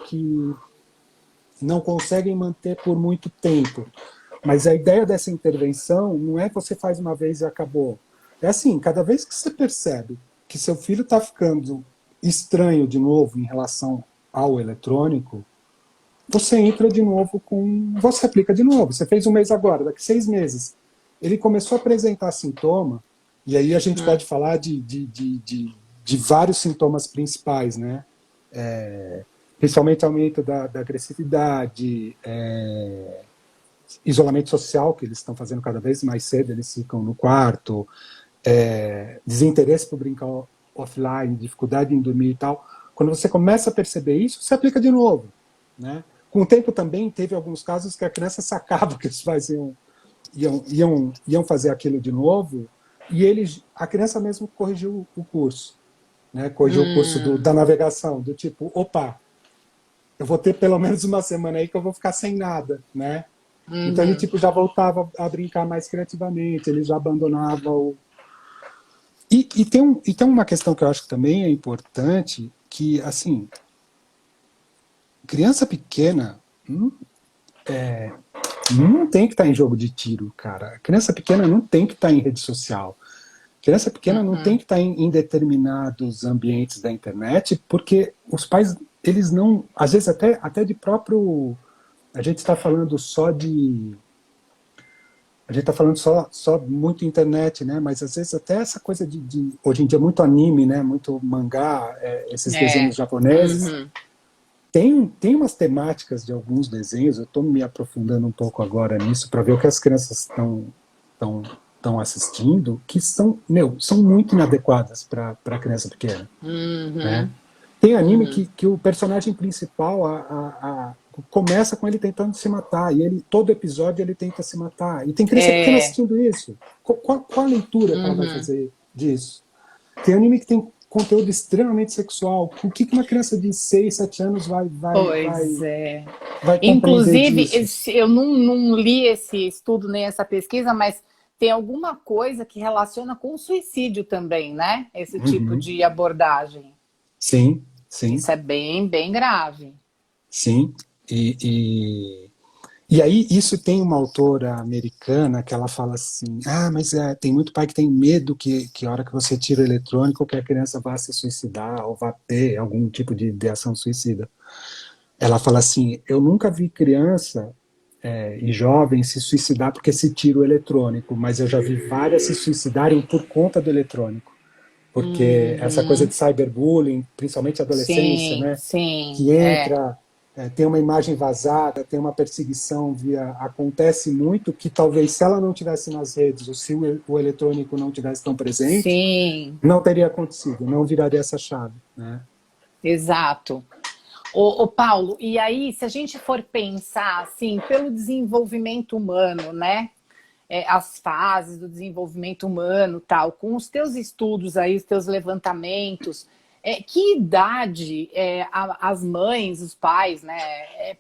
não conseguem manter por muito tempo. Mas a ideia dessa intervenção não é que você faz uma vez e acabou. É assim, cada vez que você percebe que seu filho está ficando estranho de novo em relação ao eletrônico, você entra de novo você aplica de novo. Você fez um mês agora, daqui 6 meses. Ele começou a apresentar sintoma, e aí a gente pode falar de vários sintomas principais, né? Principalmente aumento da agressividade, isolamento social, que eles estão fazendo cada vez mais cedo, eles ficam no quarto, desinteresse por brincar offline, dificuldade em dormir e tal. Quando você começa a perceber isso, você aplica de novo, né? Com o tempo também teve alguns casos que a criança sacava que os pais iam fazer aquilo de novo e a criança mesmo corrigiu o curso, né? Corrigiu o curso da navegação, do tipo, opa, eu vou ter pelo menos uma semana aí que eu vou ficar sem nada, né? Então ele Uhum. tipo já voltava a brincar mais criativamente, ele já abandonava o e tem uma questão que eu acho que também é importante, que, assim, criança pequena não tem que estar em jogo de tiro, cara. Criança pequena não tem que estar em rede social. Criança pequena não tem que estar em determinados ambientes da internet, porque os pais, eles não, às vezes até de próprio, a gente está falando só de a gente está falando só muito internet, né? Mas às vezes até essa coisa hoje em dia muito anime, né? Muito mangá, esses desenhos É. japoneses. Uhum. Tem umas temáticas de alguns desenhos, eu estou me aprofundando um pouco agora nisso para ver o que as crianças estão assistindo, que são muito inadequadas para a criança pequena, né? Uhum. Tem anime Uhum. que o personagem principal começa com ele tentando se matar, e todo episódio ele tenta se matar. E tem criança pequena É. assistindo isso. Qual a leitura que ela vai Uhum. fazer disso? Tem anime que tem conteúdo extremamente sexual. O que uma criança de 6 7 anos Pois é. vai compreender Inclusive, disso? eu não li esse estudo nem essa pesquisa, mas tem alguma coisa que relaciona com o suicídio também, né? Esse tipo Uhum. de abordagem. Sim, sim, Isso é bem, bem grave. sim. E, e aí, isso tem uma autora americana que ela fala assim: mas tem muito pai que tem medo que a hora que você tira o eletrônico, que a criança vá se suicidar ou vá ter algum tipo de ideação suicida. Ela fala assim: eu nunca vi criança e jovem se suicidar porque se tira o eletrônico, mas eu já vi várias se suicidarem por conta do eletrônico. Porque essa coisa Uhum. de cyberbullying, principalmente a adolescência, Sim, né, sim, que é. entra, tem uma imagem vazada, tem uma perseguição acontece muito que talvez se ela não tivesse nas redes ou se o eletrônico não tivesse tão presente, Sim, não teria acontecido, não viraria essa chave, né? exato. Ô, Paulo, e aí, se a gente for pensar assim, pelo desenvolvimento humano, né? As fases do desenvolvimento humano, tal, com os teus estudos aí, os teus levantamentos, que idade as mães, os pais, né,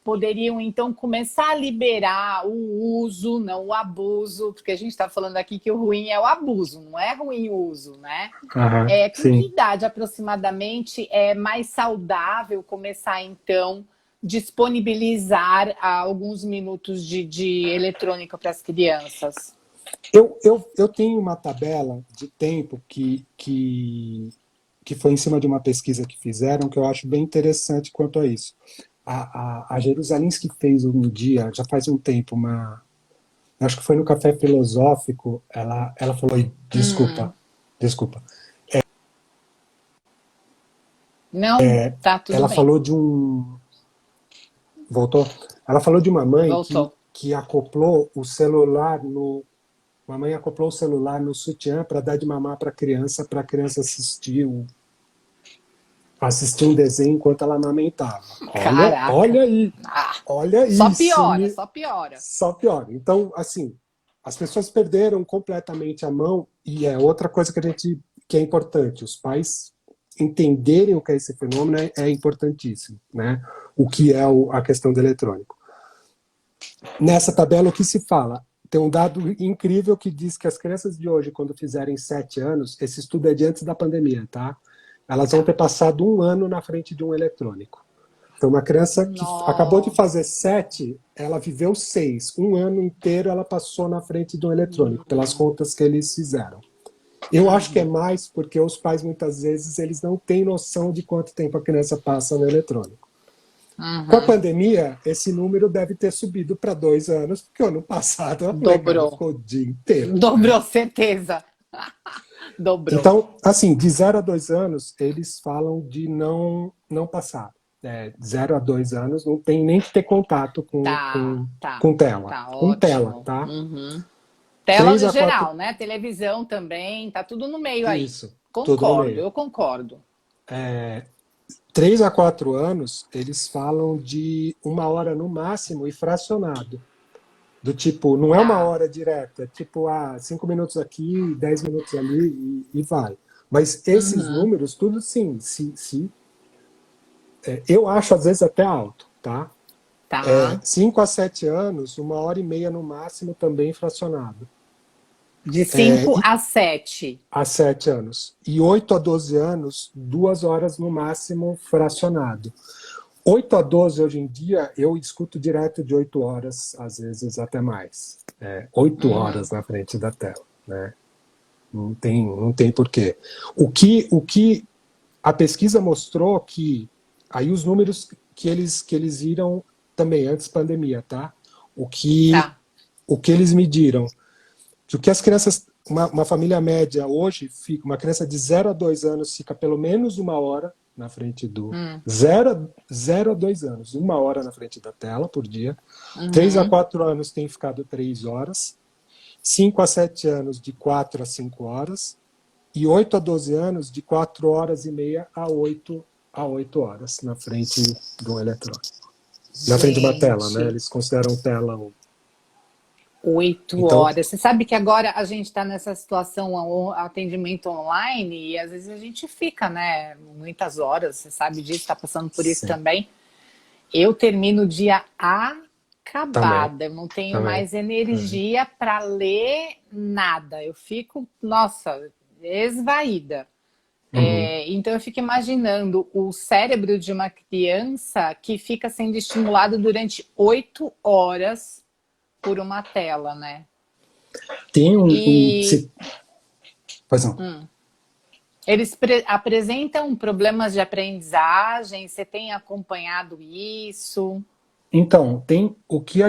poderiam então começar a liberar o uso, não o abuso, porque a gente está falando aqui que o ruim é o abuso, não é ruim o uso, né? Aham, Com que sim. idade aproximadamente é mais saudável começar então disponibilizar alguns minutos de eletrônica para as crianças? Eu tenho uma tabela de tempo que foi em cima de uma pesquisa que fizeram, que eu acho bem interessante quanto a isso. A Jerusalinski fez um dia, já faz um tempo, acho que foi no Café Filosófico, ela falou, Hum, desculpa, não, tá tudo ela bem. falou de um, voltou? Ela falou de uma mãe Voltou. que acoplou o celular no, uma mãe acoplou o celular no sutiã para dar de mamar para a criança assistir um desenho enquanto ela amamentava. Caraca. Ah, Olha só isso, piora, só piora. só pior. Então, assim, as pessoas perderam completamente a mão e é outra coisa que é importante. Os pais entenderem o que é esse fenômeno é importantíssimo, né? O que é a questão do eletrônico. Nessa tabela, o que se fala? Tem um dado incrível que diz que as crianças de hoje, quando fizerem 7 anos, esse estudo é de antes da pandemia, tá? Elas vão Tá. ter passado um ano na frente de um eletrônico. Então, uma criança que acabou de Nossa. fazer 7, ela viveu 6. Um ano inteiro ela passou na frente de um eletrônico, pelas contas que eles fizeram. Eu acho que é Uhum. mais porque os pais, muitas vezes, eles não têm noção de quanto tempo a criança passa no eletrônico. Com a Uhum. pandemia, esse número deve ter subido para 2 anos, porque o ano passado a molecada Dobrou. ficou o dia inteiro, né? Dobrou, certeza. Dobrou. Então, assim, de 0 a 2 anos, eles falam de não passar. 0 a 2 anos não tem nem que ter contato Tá, tá. com tela. Tá Com tela, ótimo. tá? Uhum. Três Tela a quatro geral, né? Televisão também, tá tudo no meio aí. Isso, tudo no Concordo, meio. eu concordo. 3 a 4 anos, eles falam de 1 hora no máximo e fracionado. Do tipo, não é uma Tá. hora direta, é tipo, 5 minutos aqui, 10 minutos ali e vai. Mas esses Uhum. números, tudo sim, eu acho às vezes até alto, tá? Tá. 5 a 7 anos, 1 hora e meia no máximo também fracionado. De É, 5 a 7. a 7 anos. E 8 a 12 anos, 2 horas no máximo fracionado. 8 a 12 hoje em dia, eu escuto direto de 8 horas, às vezes até mais. 8 horas na frente da tela, né? Não tem porquê. O que a pesquisa mostrou que aí os números que eles viram também antes da pandemia, tá? O que Tá. o que eles mediram, de o que as crianças, uma família média hoje fica, uma criança de 0 a 2 anos fica pelo menos 1 hora na frente do Hum. 0 a 2 anos, 1 hora na frente da tela por dia. 3 a 4 anos tem ficado 3 horas. 5 a 7 anos de 4 a 5 horas e 8 a 12 anos de 4 horas e meia a 8 horas na frente do eletrônico. Na frente de uma tela, né? Gente, Eles consideram tela. 8 Então, horas. Você sabe que agora a gente está nessa situação, atendimento online, e às vezes a gente fica, né? Muitas horas, você sabe disso, está passando por isso sim. também. Eu termino o dia Também, acabada, eu não tenho também. mais energia para ler nada. Eu fico, nossa, esvaída. Uhum. Então eu fico imaginando o cérebro de uma criança que fica sendo estimulado durante 8 horas por uma tela, né? Tem E Pois não. eles apresentam problemas de aprendizagem, você tem acompanhado isso? Então, tem o que eu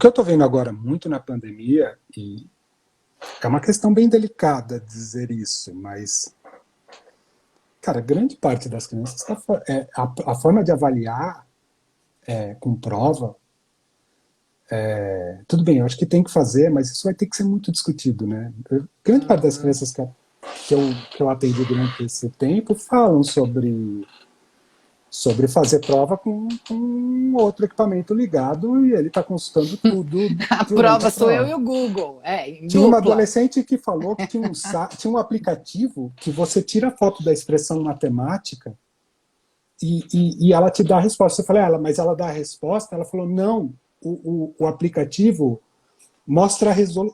estou vendo agora muito na pandemia, e é uma questão bem delicada dizer isso, mas, cara, grande parte das crianças a forma de avaliar com prova, tudo bem, eu acho que tem que fazer, mas isso vai ter que ser muito discutido, né? Grande parte das crianças que eu atendi durante esse tempo falam sobre fazer prova com outro equipamento ligado e ele está consultando tudo A durante a prova sou eu e prova. o Google, em Tinha uma dupla. adolescente que falou que tinha um aplicativo que você tira a foto da expressão matemática e ela te dá a resposta. Eu falei, mas ela dá a resposta? Ela falou, não, o aplicativo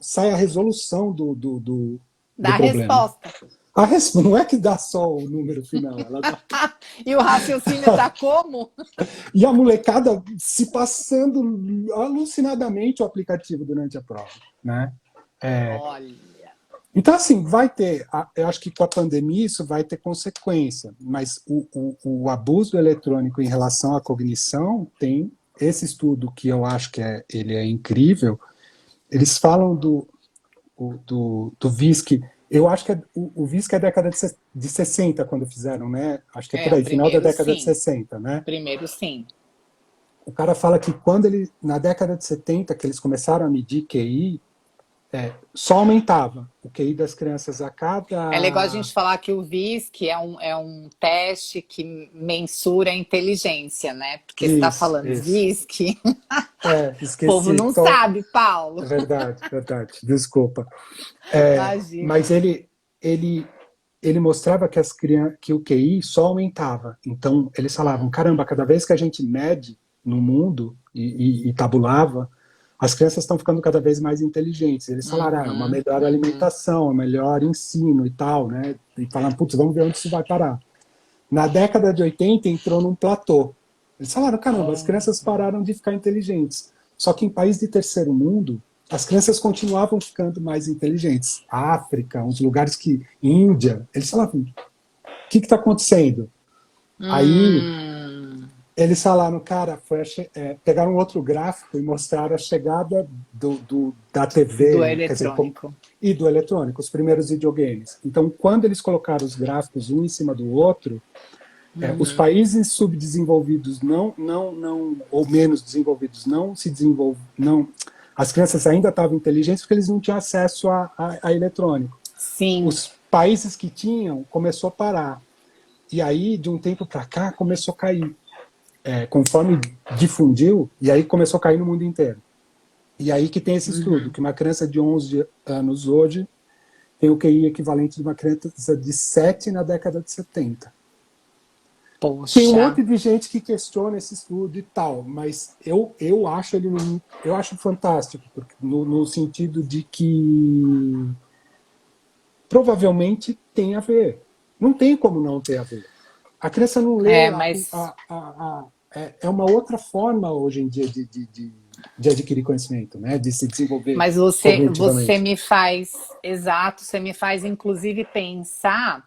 sai a resolução do Dá a problema. resposta. Não é que dá só o número final, ela dá. E o raciocínio tá como? E a molecada se passando alucinadamente o aplicativo durante a prova, né? Olha. Então, assim, eu acho que com a pandemia isso vai ter consequência, mas o abuso eletrônico em relação à cognição tem esse estudo que eu acho que ele é incrível. Eles falam do VISC. Eu acho que o VISC é década de 60 quando fizeram, né? Acho que é por O aí, final da primeiro década de sim. 60, né? Primeiro sim. O cara fala que na década de 70, que eles começaram a medir QI, só aumentava o QI das crianças a É legal a cada. gente falar que o VISC é um teste que mensura a inteligência, né? Porque você está Isso, falando isso. VISC, o povo Esqueci. não sabe, Paulo. É verdade, verdade. Desculpa. Imagina. Mas ele mostrava que o QI só aumentava. Então, eles falavam, caramba, cada vez que a gente mede no mundo e tabulava, as crianças estão ficando cada vez mais inteligentes. Eles falaram, é uma melhor alimentação, é melhor ensino e tal, né? E falaram, putz, vamos ver onde isso vai parar. Na década de 80 entrou num platô. Eles falaram, caramba, as crianças pararam de ficar inteligentes. Só que em países de terceiro mundo, as crianças continuavam ficando mais inteligentes. África, uns lugares Índia, eles falavam, o que está acontecendo? Aí eles falaram, cara, pegaram outro gráfico e mostraram a chegada da Do TV, quer dizer, eletrônico. e do eletrônico, os primeiros videogames. Então, quando eles colocaram os gráficos um em cima do outro, os países subdesenvolvidos ou menos desenvolvidos não se desenvolvem, não, as crianças ainda estavam inteligentes porque eles não tinham acesso a eletrônico. Sim. Os países que tinham, começou a parar. E aí, de um tempo para cá, começou a cair. Conforme difundiu, e aí começou a cair no mundo inteiro. E aí que tem esse estudo, que uma criança de 11 anos hoje tem o QI equivalente de uma criança de 7 na década de 70. Poxa. Tem um monte de gente que questiona esse estudo e tal, mas eu acho fantástico, no sentido de que provavelmente tem a ver. Não tem como não ter a ver. A criança não lê, Mas é uma outra forma hoje em dia de adquirir conhecimento, né? De se desenvolver Mas você cognitivamente. me faz, exato, você me faz inclusive pensar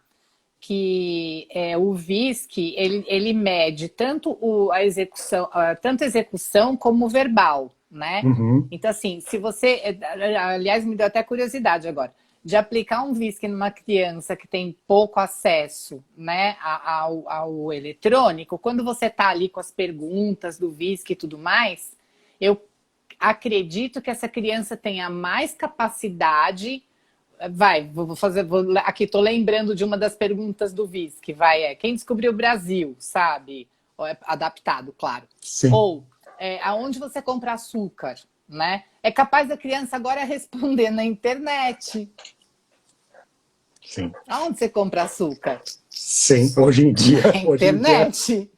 que o VISC ele mede tanto a execução como verbal, né? Uhum. Então, assim, se você. Aliás, me deu até curiosidade agora, de aplicar um VISC numa criança que tem pouco acesso, né, ao eletrônico, quando você está ali com as perguntas do VISC e tudo mais, eu acredito que essa criança tenha mais capacidade. Aqui estou lembrando de uma das perguntas do Viz, que quem descobriu o Brasil, sabe? Adaptado, claro. Sim. Ou aonde você compra açúcar, né? É capaz da criança agora responder na internet. Sim. Aonde você compra açúcar? Sim, hoje em dia. Na internet.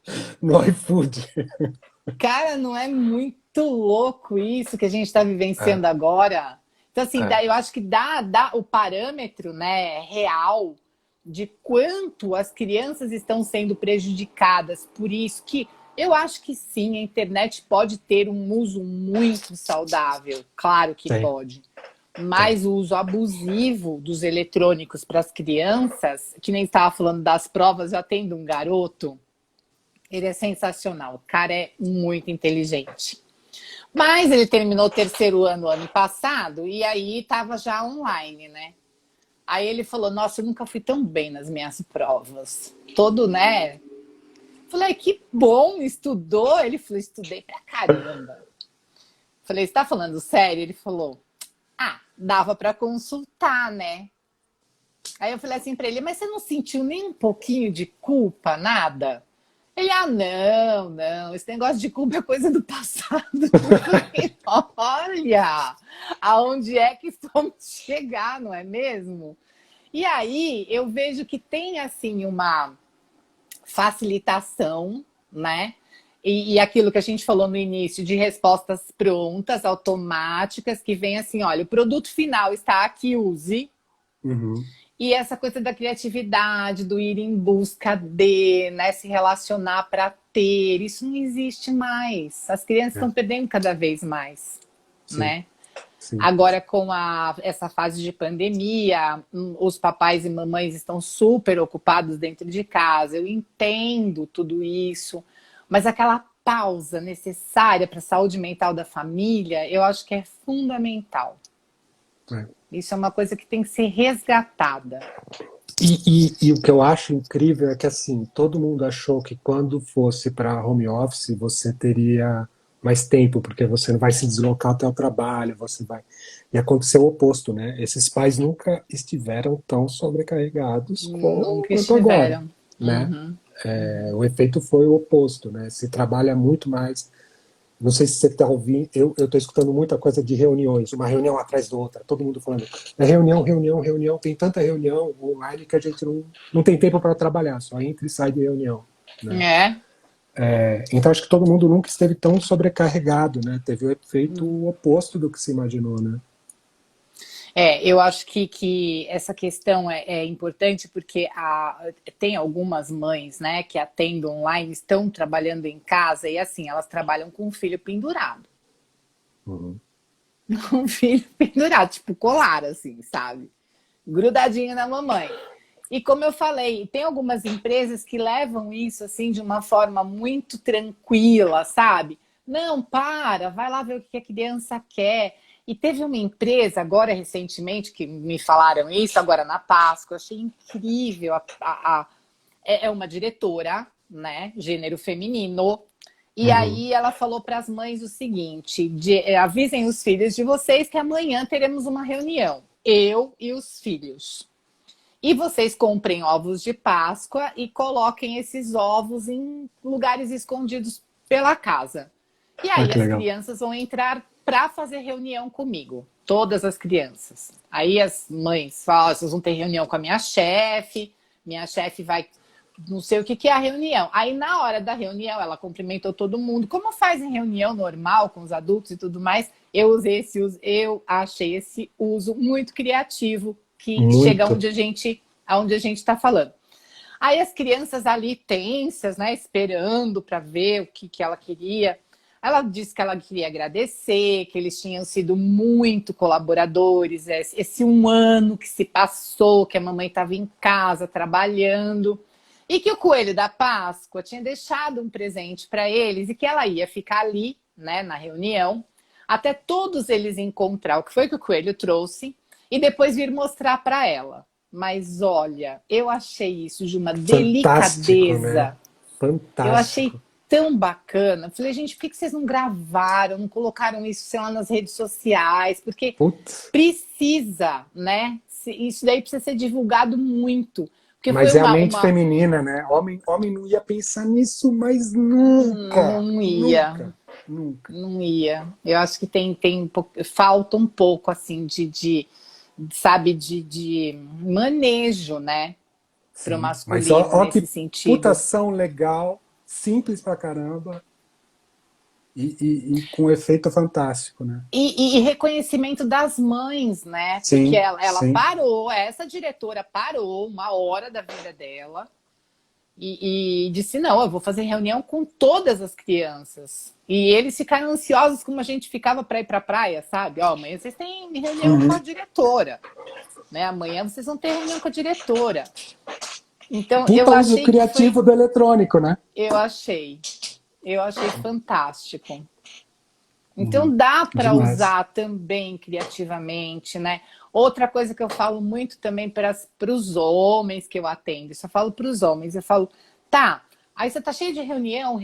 No iFood. Cara, não é muito louco isso que a gente está É, vivenciando agora. Então, assim, é, eu acho que dá o parâmetro, né, real de quanto as crianças estão sendo prejudicadas por isso, que eu acho que sim, a internet pode ter um uso muito saudável, claro que Tem, pode. tem. Mas o uso abusivo dos eletrônicos para as crianças, que nem estava falando das provas, eu atendo um garoto, ele é sensacional, o cara é muito inteligente. Mas ele terminou o terceiro ano passado e aí estava já online, né? Aí ele falou, nossa, eu nunca fui tão bem nas minhas provas. Todo, né? Falei, que bom, estudou? Ele falou, estudei pra caramba. Falei, você tá falando sério? Ele falou, ah, dava pra consultar, né? Aí eu falei assim pra ele, mas você não sentiu nem um pouquinho de culpa, nada? Ele, ah, não, esse negócio de culpa é coisa do passado. Eu falei, olha, aonde é que vamos chegar, não é mesmo? E aí eu vejo que tem assim uma facilitação, né? E aquilo que a gente falou no início de respostas prontas, automáticas, que vem assim, olha, o produto final está aqui, use. Uhum. E essa coisa da criatividade, do ir em busca de, né, se relacionar para ter, isso não existe mais. As crianças É, estão perdendo cada vez mais, sim, né? sim. Agora, com essa fase de pandemia, os papais e mamães estão super ocupados dentro de casa. Eu entendo tudo isso, mas aquela pausa necessária para a saúde mental da família, eu acho que é fundamental. É. Isso é uma coisa que tem que ser resgatada. E o que eu acho incrível é que assim, todo mundo achou que quando fosse para home office você teria mais tempo, porque você não vai se deslocar até o trabalho, você vai. E aconteceu o oposto, né? Esses pais nunca estiveram tão sobrecarregados Nunca quanto agora, estiveram. né? Uhum, É, uhum. o efeito foi o oposto, né? Se trabalha muito mais. Não sei se você está ouvindo, eu estou escutando muita coisa de reuniões, uma reunião atrás da outra, todo mundo falando, é reunião, reunião, reunião, tem tanta reunião online que a gente não tem tempo para trabalhar, só entra e sai de reunião. Né? É. Então acho que todo mundo nunca esteve tão sobrecarregado, né? Teve o efeito oposto do que se imaginou, né? Eu acho que essa questão é importante porque tem algumas mães, né, que atendem online, estão trabalhando em casa e assim, elas trabalham com o filho pendurado. Uhum. Com o filho pendurado, tipo colar, assim, sabe? Grudadinho na mamãe. E como eu falei, tem algumas empresas que levam isso assim de uma forma muito tranquila, sabe? Não, vai lá ver o que a criança quer. E teve uma empresa agora recentemente que me falaram isso, agora na Páscoa, eu achei incrível. É uma diretora, né? Gênero feminino. E Uhum. aí ela falou para as mães o seguinte: avisem os filhos de vocês que amanhã teremos uma reunião. Eu e os filhos. E vocês comprem ovos de Páscoa e coloquem esses ovos em lugares escondidos pela casa. E Ah, aí que as legal. crianças vão entrar para fazer reunião comigo. Todas as crianças. Aí as mães falam, vocês vão ter reunião com a minha chefe vai, não sei o que é a reunião. Aí na hora da reunião ela cumprimentou todo mundo, como faz em reunião normal com os adultos e tudo mais. Eu usei esse uso, eu achei esse uso muito criativo que chega Muito. aonde a gente está falando. Aí as crianças ali tensas, né, esperando para ver o que ela queria. Ela disse que ela queria agradecer, que eles tinham sido muito colaboradores, esse um ano que se passou, que a mamãe estava em casa trabalhando, e que o coelho da Páscoa tinha deixado um presente para eles e que ela ia ficar ali, né, na reunião, até todos eles encontrar o que foi que o coelho trouxe e depois vir mostrar para ela. Mas olha, eu achei isso de uma Fantástico, né? delicadeza. Eu achei Fantástico. tão bacana. Falei, gente, por que vocês não gravaram, não colocaram isso, sei lá, nas redes sociais? Porque Putz. precisa, né? Isso daí precisa ser divulgado muito. Porque foi Mas é a mente uma... feminina, né? Homem não ia pensar nisso, mas nunca, Não ia, nunca, nunca. não ia. Eu acho que falta um pouco, assim, sabe, de manejo, né? Para o Sim. Mas masculino ó nesse que sentido. putação legal, simples pra caramba E com um efeito fantástico, né? E reconhecimento das mães, né? Porque Sim, ela sim. parou, essa diretora parou uma hora da vida dela e disse: não, eu vou fazer reunião com todas as crianças. E eles ficaram ansiosos como a gente ficava para ir para a praia, sabe? Ó, amanhã vocês têm reunião com a Uhum. diretora, né? Amanhã vocês vão ter reunião com a diretora. Então, Puta eu uso achei que foi. criativo do eletrônico, né? Eu achei. Eu achei fantástico. Uhum. Então dá para Demais. usar também criativamente, né? Outra coisa que eu falo muito também para os homens que eu atendo, eu só falo para os homens, eu falo, tá, aí você tá cheio de reunião,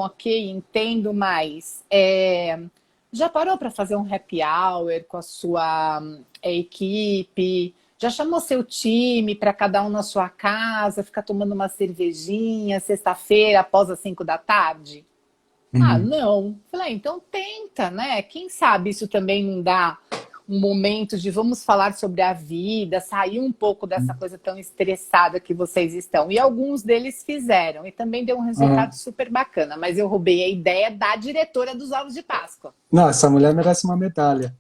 ok, entendo, mas já parou para fazer um happy hour com a sua equipe? Já chamou seu time para cada um na sua casa, ficar tomando uma cervejinha sexta-feira após as 5 da tarde? Ah, Uhum. não. Falei, então tenta, né? Quem sabe isso também não dá um momento de vamos falar sobre a vida, sair um pouco dessa coisa tão estressada que vocês estão. E alguns deles fizeram, e também deu um resultado Uhum. super bacana. Mas eu roubei a ideia da diretora dos ovos de Páscoa. Não, essa mulher merece uma medalha.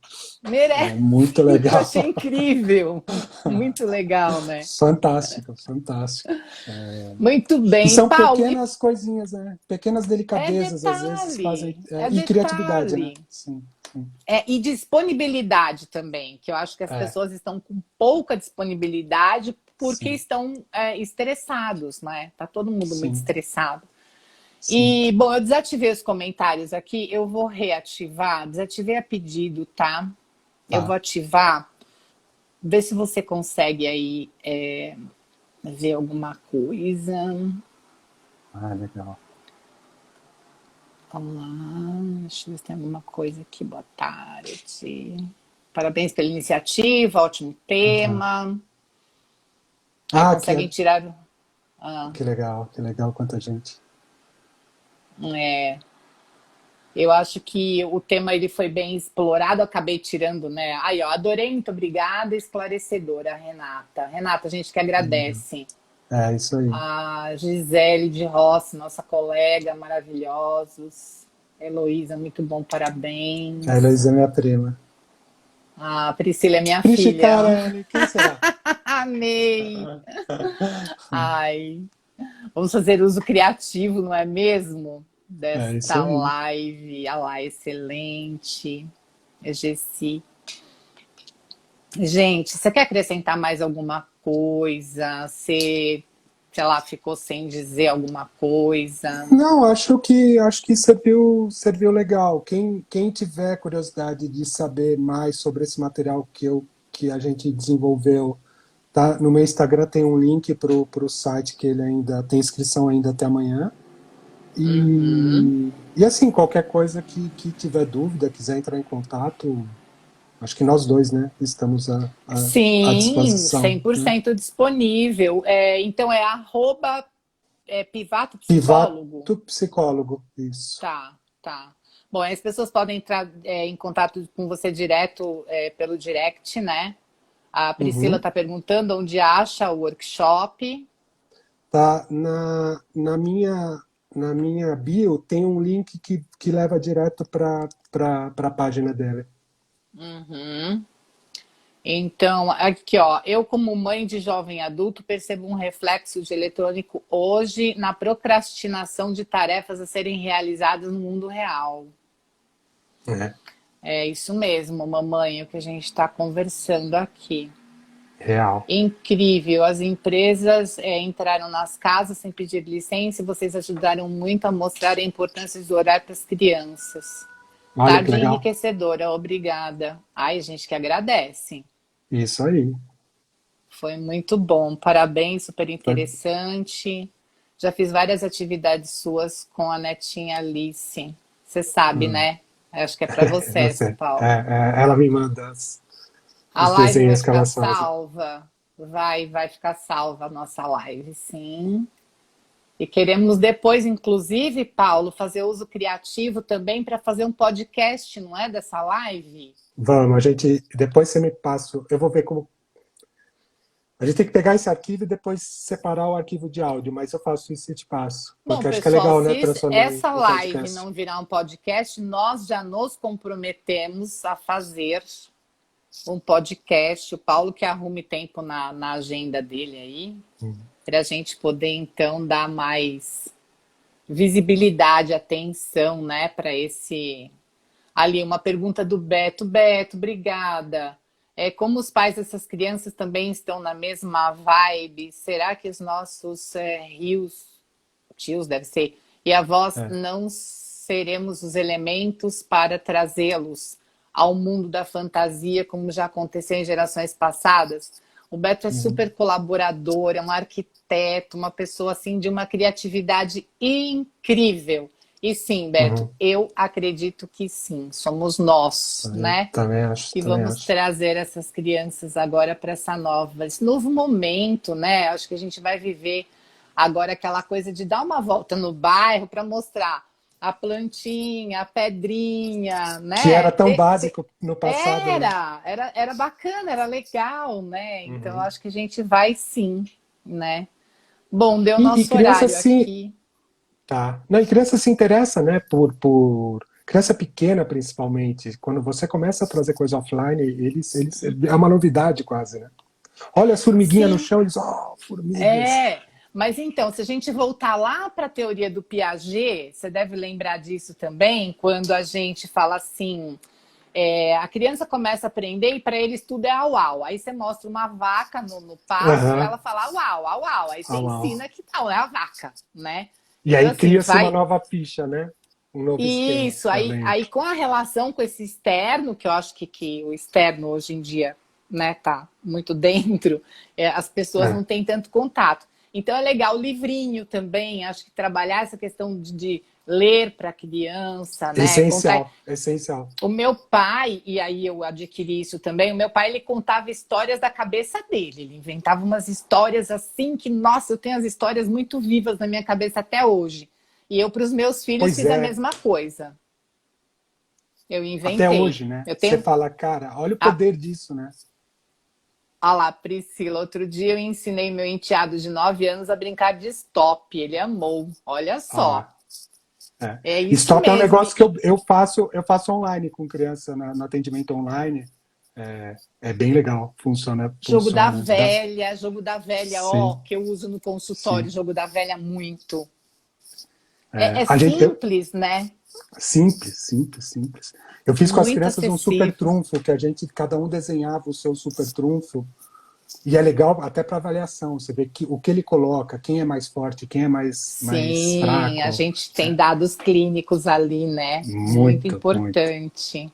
É Merece. muito Eu legal. achei incrível. Muito legal, né? Fantástico, fantástico. Muito E bem, são Paulo. E pequenas coisinhas, né? Pequenas delicadezas, às vezes fazem. é E criatividade, né? detalhe. Sim, sim. E disponibilidade também, que eu acho que as É, pessoas estão com pouca disponibilidade porque sim, estão estressados, né? Tá todo mundo muito sim, estressado. sim. E, bom, eu desativei os comentários aqui, eu vou reativar, desativei a pedido, tá? Eu vou Tá. ativar, ver se você consegue aí ver alguma coisa. Ah, legal. Vamos lá, deixa eu ver se tem alguma coisa aqui. Boa tarde. Parabéns pela iniciativa, ótimo Aham. tema. Aí Ah, conseguem tirar. Ah, que legal quanta gente. é, eu acho que o tema ele foi bem explorado, eu acabei tirando, né? Aí, ó, adorei, muito obrigada, esclarecedora, Renata. Renata, a gente que agradece. É isso aí. A Gisele de Rossi, nossa colega, maravilhosos. Heloísa, muito bom, A parabéns. Heloísa é minha prima. A Priscila é minha Prishi filha. Carelli, quem será? Amei. Ai, vamos fazer uso criativo, não é mesmo? É isso Desta aí. live. Ah lá, excelente. Gessi. Gente, você quer acrescentar mais alguma coisa? Você, sei lá, ficou sem dizer alguma coisa? Não, acho que serviu legal. Quem tiver curiosidade de saber mais sobre esse material que a gente desenvolveu, tá? No meu Instagram tem um link pro site que ele ainda tem inscrição ainda até amanhã. E assim, qualquer coisa que tiver dúvida, quiser entrar em contato, acho que nós dois, né, estamos à Sim, disposição, cem por né? cento disponível. Então é arroba Pivato Psicólogo. Pivato Psicólogo, isso. Tá, tá. Bom, as pessoas podem entrar em contato com você direto pelo direct, né? A Priscila Uhum. está perguntando onde acha o workshop. Tá na minha bio tem um link que leva direto para a página dele. Uhum. Então, aqui, ó, eu como mãe de jovem adulto percebo um reflexo de eletrônico hoje na procrastinação de tarefas a serem realizadas no mundo real. É, É isso mesmo, mamãe, o que a gente está conversando aqui. real. Incrível, as empresas entraram nas casas sem pedir licença e vocês ajudaram muito a mostrar a importância do horário para as crianças. Olha que Tarde legal. enriquecedora, obrigada. Ai, a gente que agradece. Isso aí. Foi muito bom, parabéns, super Foi. interessante. Já fiz várias atividades suas com a netinha Alice. Você sabe, Hum. né? Acho que é para você essa, Você, Paulo. ela me manda A os live vai desenhos que ficar elas fazem. salva? Vai ficar salva a nossa live, sim. E queremos depois, inclusive, Paulo, fazer uso criativo também para fazer um podcast, não é? Dessa live? Vamos, a gente. Depois você me passa. Eu vou ver como. A gente tem que pegar esse arquivo e depois separar o arquivo de áudio, mas eu faço isso e te passo. Bom, Porque acho que é pessoal, legal, né? se Transformar essa em live podcast. não virar um podcast, nós já nos comprometemos a fazer um podcast. O Paulo que arrume tempo na agenda dele aí, para a gente poder, então, dar mais visibilidade, atenção, né, para esse... Ali, uma pergunta do Beto. Beto, obrigada. Como os pais dessas crianças também estão na mesma vibe? Será que os nossos tios, deve ser, e avós não seremos os elementos para trazê-los ao mundo da fantasia, como já aconteceu em gerações passadas? O Beto é super colaborador, é um arquiteto, uma pessoa assim de uma criatividade incrível. E sim, Beto, eu acredito que sim, somos nós, né? Também acho. Que vamos trazer essas crianças agora para esse novo momento, né? Acho que a gente vai viver agora aquela coisa de dar uma volta no bairro para mostrar a plantinha, a pedrinha, né? Que era tão básico no passado. Era bacana, era legal, né? Então acho que a gente vai sim, né? Bom, deu nosso horário aqui. Tá. Não, e criança se interessa, né, por criança pequena, principalmente. Quando você começa a trazer coisa offline, eles é uma novidade quase, né? Olha as formiguinhas no chão, eles, formigas. Mas então, se a gente voltar lá para a teoria do Piaget, você deve lembrar disso também, quando a gente fala assim, a criança começa a aprender e para eles tudo é au-au. Aí você mostra uma vaca no pasto, ela fala au-au, au-au. Aí você ensina que não, é a vaca, né? E aí cria-se uma nova ficha, né? Um novo esquema. Isso, aí com a relação com esse externo, que eu acho que o externo hoje em dia, né, tá muito dentro, as pessoas não têm tanto contato. Então é legal o livrinho também, acho que trabalhar essa questão de ler para a criança, né? Essencial. O meu pai, e aí eu adquiri isso também, o meu pai, ele contava histórias da cabeça dele, ele inventava umas histórias assim que, nossa, eu tenho as histórias muito vivas na minha cabeça até hoje. E eu, para os meus filhos, fiz a mesma coisa. Eu inventei. Até hoje, né? Você fala, cara, olha o poder disso, né? Olha lá, Priscila, outro dia eu ensinei meu enteado de 9 anos a brincar de stop, ele amou, olha só. É isso stop mesmo. É um negócio que eu faço online com criança, no atendimento online. É bem legal, funciona. Jogo da velha, que eu uso no consultório, Sim. jogo da velha muito. Simples, né? Simples. Eu fiz com as crianças acessível. Um super trunfo, que cada um desenhava o seu super trunfo. E é legal até para avaliação, você vê o que ele coloca, quem é mais forte, quem é mais fraco. Sim, a gente tem dados clínicos ali, né? Muito importante.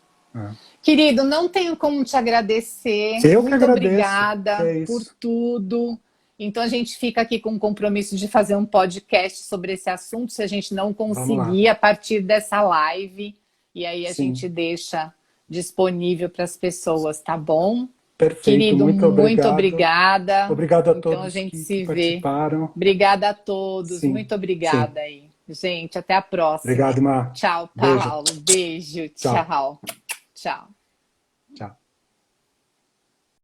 Querido, não tenho como te agradecer. Muito obrigada por tudo. Então a gente fica aqui com o compromisso de fazer um podcast sobre esse assunto, se a gente não conseguir a partir dessa live. E aí a gente deixa disponível para as pessoas, tá bom? Perfeito, querido, muito obrigada. Obrigado a todos. Então a gente se vê. Obrigada a todos. Muito obrigada aí. Gente, até a próxima. Obrigado, Mar. Tchau, Paulo. Beijo. Tchau. Tchau.